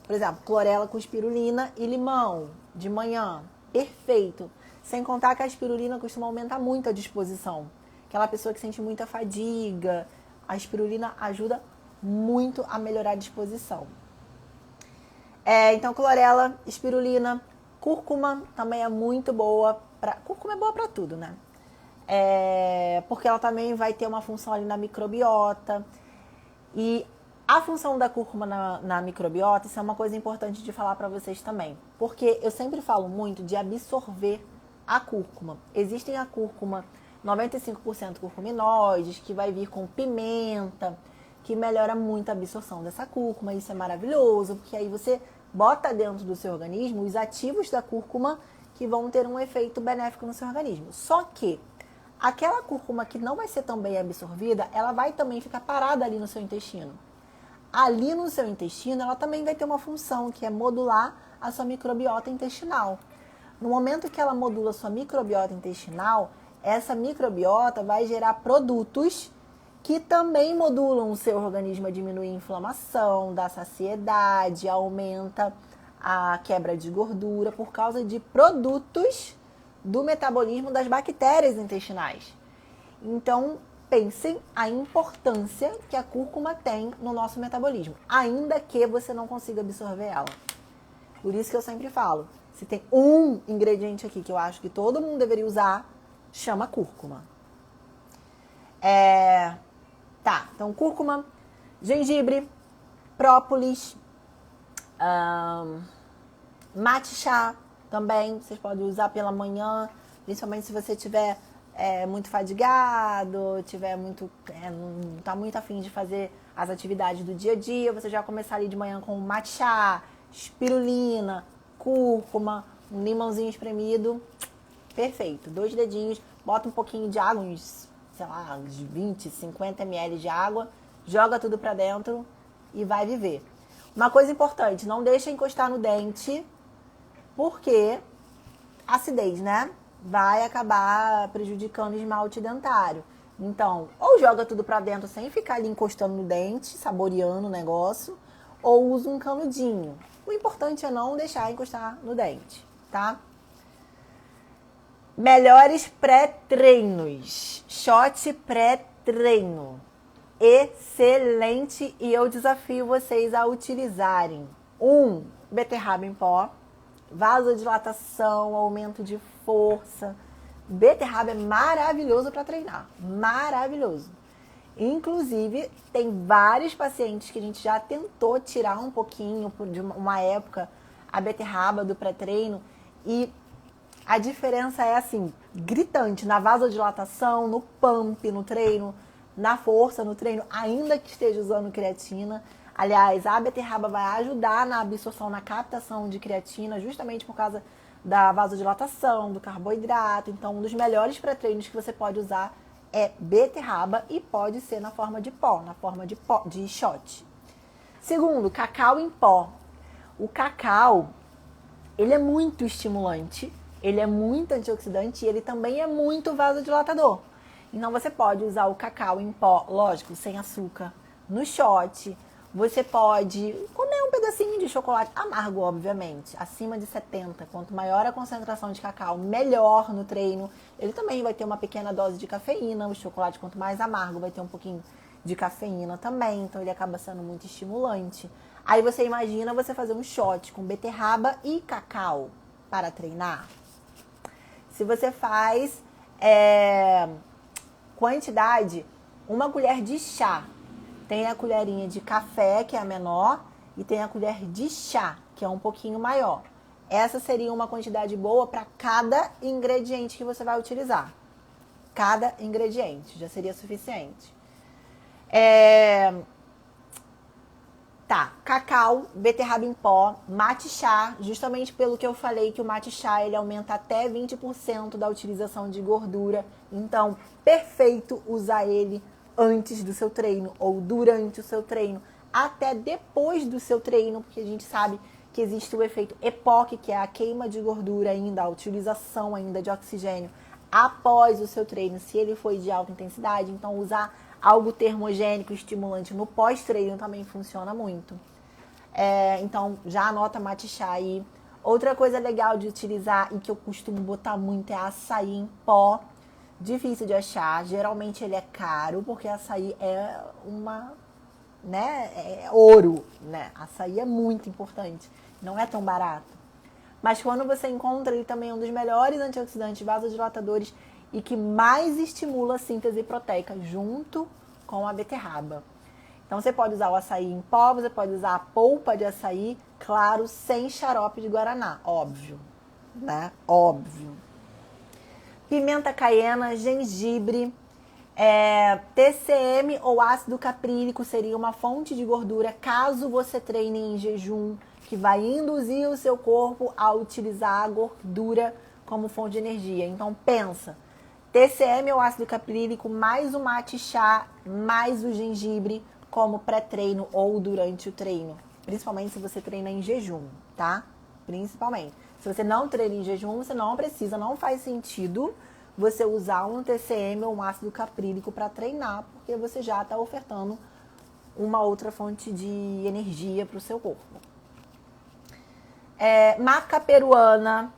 Por exemplo, clorela com espirulina e limão de manhã. Perfeito. Sem contar que a espirulina costuma aumentar muito a disposição. Aquela pessoa que sente muita fadiga, a espirulina ajuda muito a melhorar a disposição. Então, clorela, espirulina, cúrcuma também é muito boa. Cúrcuma é boa para tudo, né? Porque ela também vai ter uma função ali na microbiota. E a função da cúrcuma na microbiota, isso é uma coisa importante de falar para vocês também. Porque eu sempre falo muito de absorver a cúrcuma. Existem a cúrcuma 95% curcuminoides, que vai vir com pimenta, que melhora muito a absorção dessa cúrcuma. Isso é maravilhoso, porque aí você bota dentro do seu organismo os ativos da cúrcuma que vão ter um efeito benéfico no seu organismo. Só que aquela cúrcuma que não vai ser tão bem absorvida, ela vai também ficar parada ali no seu intestino. Ali no seu intestino, ela também vai ter uma função, que é modular a sua microbiota intestinal. No momento que ela modula a sua microbiota intestinal, essa microbiota vai gerar produtos que também modulam o seu organismo a diminuir a inflamação, dá saciedade, aumenta a quebra de gordura por causa de produtos do metabolismo das bactérias intestinais. Então, pensem a importância que a cúrcuma tem no nosso metabolismo, ainda que você não consiga absorver ela. Por isso que eu sempre falo, se tem um ingrediente aqui que eu acho que todo mundo deveria usar, chama cúrcuma. Tá, então cúrcuma, gengibre, própolis, matcha também, vocês podem usar pela manhã, principalmente se você tiver muito fadigado, tiver não tá muito afim de fazer as atividades do dia a dia, você já começar ali de manhã com matcha, espirulina, cúrcuma, um limãozinho espremido, perfeito. 2 dedinhos, bota um pouquinho de água, uns 20, 50 ml de água, joga tudo pra dentro e vai viver. Uma coisa importante, não deixa encostar no dente, porque acidez, né? Vai acabar prejudicando o esmalte dentário. Então, ou joga tudo pra dentro sem ficar ali encostando no dente, saboreando o negócio, ou usa um canudinho. O importante é não deixar encostar no dente, tá? Melhores pré-treinos. Shot pré-treino. Excelente, e eu desafio vocês a utilizarem beterraba em pó, vasodilatação, aumento de força. Beterraba é maravilhoso para treinar, maravilhoso. Inclusive, tem vários pacientes que a gente já tentou tirar um pouquinho, de uma época, a beterraba do pré-treino, e a diferença é assim, gritante, na vasodilatação, no pump, no treino, na força, no treino, ainda que esteja usando creatina. Aliás, a beterraba vai ajudar na absorção, na captação de creatina, justamente por causa da vasodilatação, do carboidrato. Então, um dos melhores pré-treinos que você pode usar é beterraba, e pode ser na forma de pó, de shot. Segundo, cacau em pó. O cacau, ele é muito estimulante, ele é muito antioxidante e ele também é muito vasodilatador. Então, você pode usar o cacau em pó, lógico, sem açúcar, no shot. Você pode comer um pedacinho de chocolate amargo, obviamente, acima de 70. Quanto maior a concentração de cacau, melhor no treino. Ele também vai ter uma pequena dose de cafeína. O chocolate, quanto mais amargo, vai ter um pouquinho de cafeína também. Então, ele acaba sendo muito estimulante. Aí você imagina você fazer um shot com beterraba e cacau para treinar. Se você faz quantidade, 1 colher de chá. Tem a colherinha de café, que é a menor, e tem a colher de chá, que é um pouquinho maior. Essa seria uma quantidade boa para cada ingrediente que você vai utilizar. Cada ingrediente já seria suficiente. Tá, cacau, beterraba em pó, matcha, justamente pelo que eu falei que o matcha ele aumenta até 20% da utilização de gordura. Então, perfeito usar ele antes do seu treino ou durante o seu treino, até depois do seu treino, porque a gente sabe que existe o efeito EPOC, que é a queima de gordura ainda, a utilização ainda de oxigênio após o seu treino, se ele foi de alta intensidade. Então, usar algo termogênico, estimulante no pós-treino também funciona muito. Então, já anota matcha aí. Outra coisa legal de utilizar e que eu costumo botar muito é açaí em pó. Difícil de achar, geralmente ele é caro, porque açaí é ouro, né? Açaí é muito importante, não é tão barato. Mas quando você encontra, ele também é um dos melhores antioxidantes, vasodilatadores e que mais estimula a síntese proteica junto com a beterraba. Então você pode usar o açaí em pó, você pode usar a polpa de açaí, claro, sem xarope de guaraná, óbvio, né? Óbvio. Pimenta caiena, gengibre, TCM ou ácido caprílico seria uma fonte de gordura caso você treine em jejum, que vai induzir o seu corpo a utilizar a gordura como fonte de energia. Então pensa, TCM ou ácido caprílico, mais o matcha, mais o gengibre como pré-treino ou durante o treino. Principalmente se você treina em jejum, tá? Principalmente. Se você não treina em jejum, você não precisa, não faz sentido você usar um TCM ou um ácido caprílico para treinar, porque você já está ofertando uma outra fonte de energia para o seu corpo. Maca peruana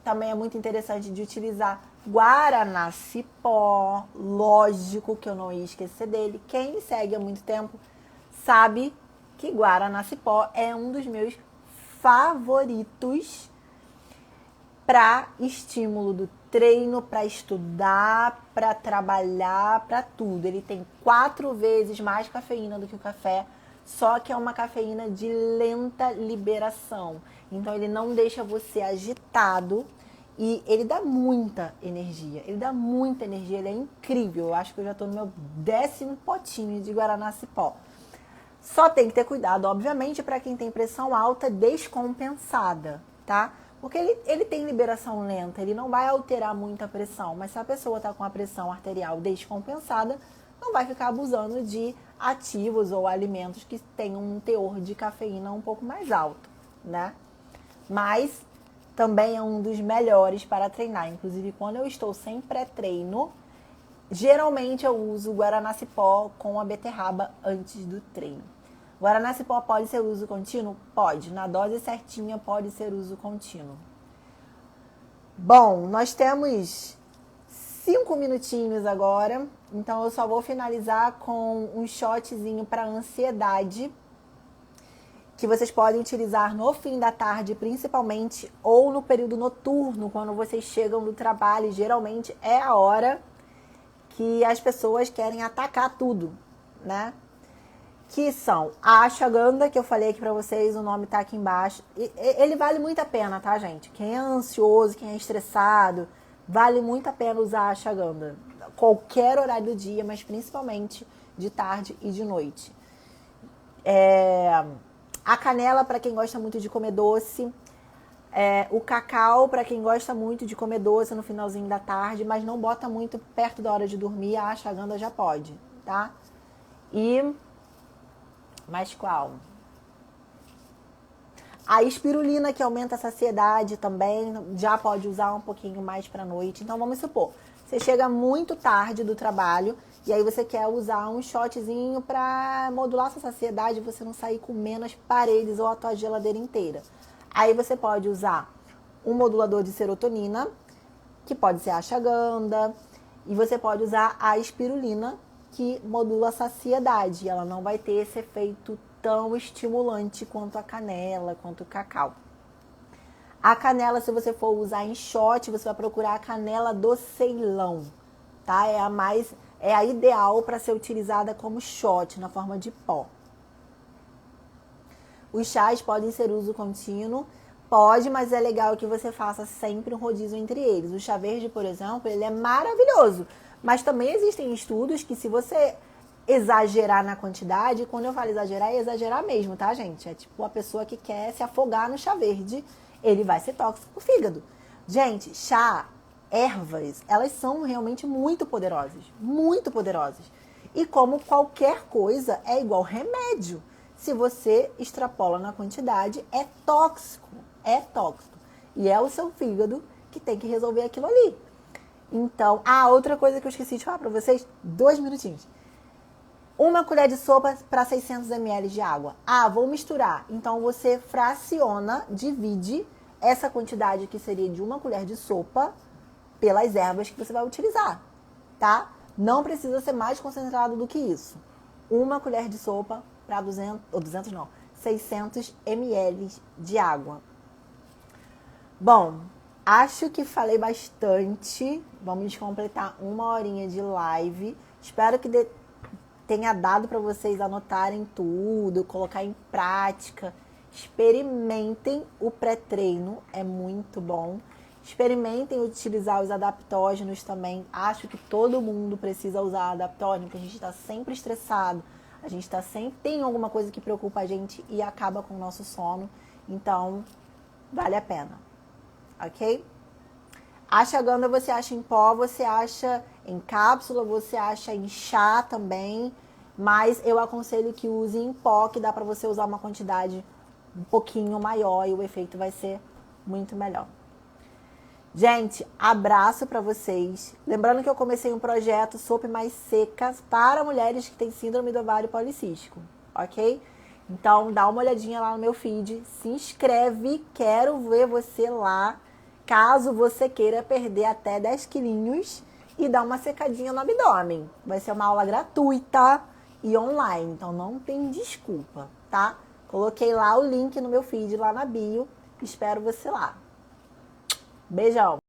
também é muito interessante de utilizar. Guaraná Cipó, lógico que eu não ia esquecer dele. Quem me segue há muito tempo sabe que Guaraná Cipó é um dos meus favoritos para estímulo do treino, para estudar, para trabalhar, para tudo. Ele tem 4 vezes mais cafeína do que o café, só que é uma cafeína de lenta liberação. Então ele não deixa você agitado e ele dá muita energia. Ele dá muita energia, ele é incrível. Eu acho que eu já estou no meu 10º potinho de Guaraná Cipó. Só tem que ter cuidado, obviamente, para quem tem pressão alta descompensada, tá? Porque ele tem liberação lenta, ele não vai alterar muito a pressão. Mas se a pessoa está com a pressão arterial descompensada, não vai ficar abusando de ativos ou alimentos que tenham um teor de cafeína um pouco mais alto, né? Mas também é um dos melhores para treinar. Inclusive, quando eu estou sem pré-treino, geralmente eu uso o Guaraná Cipó com a beterraba antes do treino. Guaraná Cipó pode ser uso contínuo? Pode. Na dose certinha pode ser uso contínuo. Bom, nós temos 5 minutinhos agora. Então eu só vou finalizar com um shotzinho para ansiedade, que vocês podem utilizar no fim da tarde, principalmente, ou no período noturno, quando vocês chegam do trabalho. Geralmente é a hora que as pessoas querem atacar tudo, né? Que são a ashwagandha, que eu falei aqui pra vocês, o nome tá aqui embaixo. Ele vale muito a pena, tá, gente? Quem é ansioso, quem é estressado, vale muito a pena usar a ashwagandha. Qualquer horário do dia, mas principalmente de tarde e de noite. A canela, para quem gosta muito de comer doce. O cacau, para quem gosta muito de comer doce no finalzinho da tarde, mas não bota muito perto da hora de dormir, a ashwagandha já pode, tá? Mas qual? A espirulina, que aumenta a saciedade também, já pode usar um pouquinho mais pra noite. Então vamos supor, você chega muito tarde do trabalho e aí você quer usar um shotzinho pra modular sua saciedade e você não sair comendo as paredes ou a tua geladeira inteira. Aí você pode usar um modulador de serotonina, que pode ser a ashwagandha, e você pode usar a espirulina, que modula a saciedade. Ela não vai ter esse efeito tão estimulante quanto a canela, quanto o cacau. A canela, se você for usar em shot, você vai procurar a canela do Ceilão, tá? É a ideal para ser utilizada como shot, na forma de pó. Os chás podem ser uso contínuo, pode, mas é legal que você faça sempre um rodízio entre eles. O chá verde, por exemplo, ele é maravilhoso, mas também existem estudos que se você exagerar na quantidade, quando eu falo exagerar, é exagerar mesmo, tá, gente? É tipo a pessoa que quer se afogar no chá verde, ele vai ser tóxico pro fígado. Gente, chá, ervas, elas são realmente muito poderosas, muito poderosas. E como qualquer coisa, é igual remédio. Se você extrapola na quantidade, é tóxico, é tóxico. E é o seu fígado que tem que resolver aquilo ali. Então, outra coisa que eu esqueci de falar pra vocês, 2 minutinhos. 1 colher de sopa para 600 ml de água. Vou misturar. Então, você fraciona, divide essa quantidade que seria de 1 colher de sopa pelas ervas que você vai utilizar, tá? Não precisa ser mais concentrado do que isso. 1 colher de sopa para 600 ml de água. Bom, acho que falei bastante. Vamos completar 1 horinha de live. Espero que tenha dado para vocês anotarem tudo, colocar em prática. Experimentem o pré-treino, é muito bom. Experimentem utilizar os adaptógenos também. Acho que todo mundo precisa usar adaptógeno, porque a gente está sempre estressado. A gente tem alguma coisa que preocupa a gente e acaba com o nosso sono. Então, vale a pena. Ok? A ashwagandha você acha em pó, você acha em cápsula, você acha em chá também. Mas eu aconselho que use em pó, que dá pra você usar uma quantidade um pouquinho maior e o efeito vai ser muito melhor. Gente, abraço pra vocês. Lembrando que eu comecei um projeto Sopa Mais Secas para mulheres que têm síndrome do ovário policístico, ok? Então, dá uma olhadinha lá no meu feed, se inscreve, quero ver você lá, caso você queira perder até 10 quilinhos e dar uma secadinha no abdômen. Vai ser uma aula gratuita e online, então não tem desculpa, tá? Coloquei lá o link no meu feed, lá na bio, espero você lá. Beijão!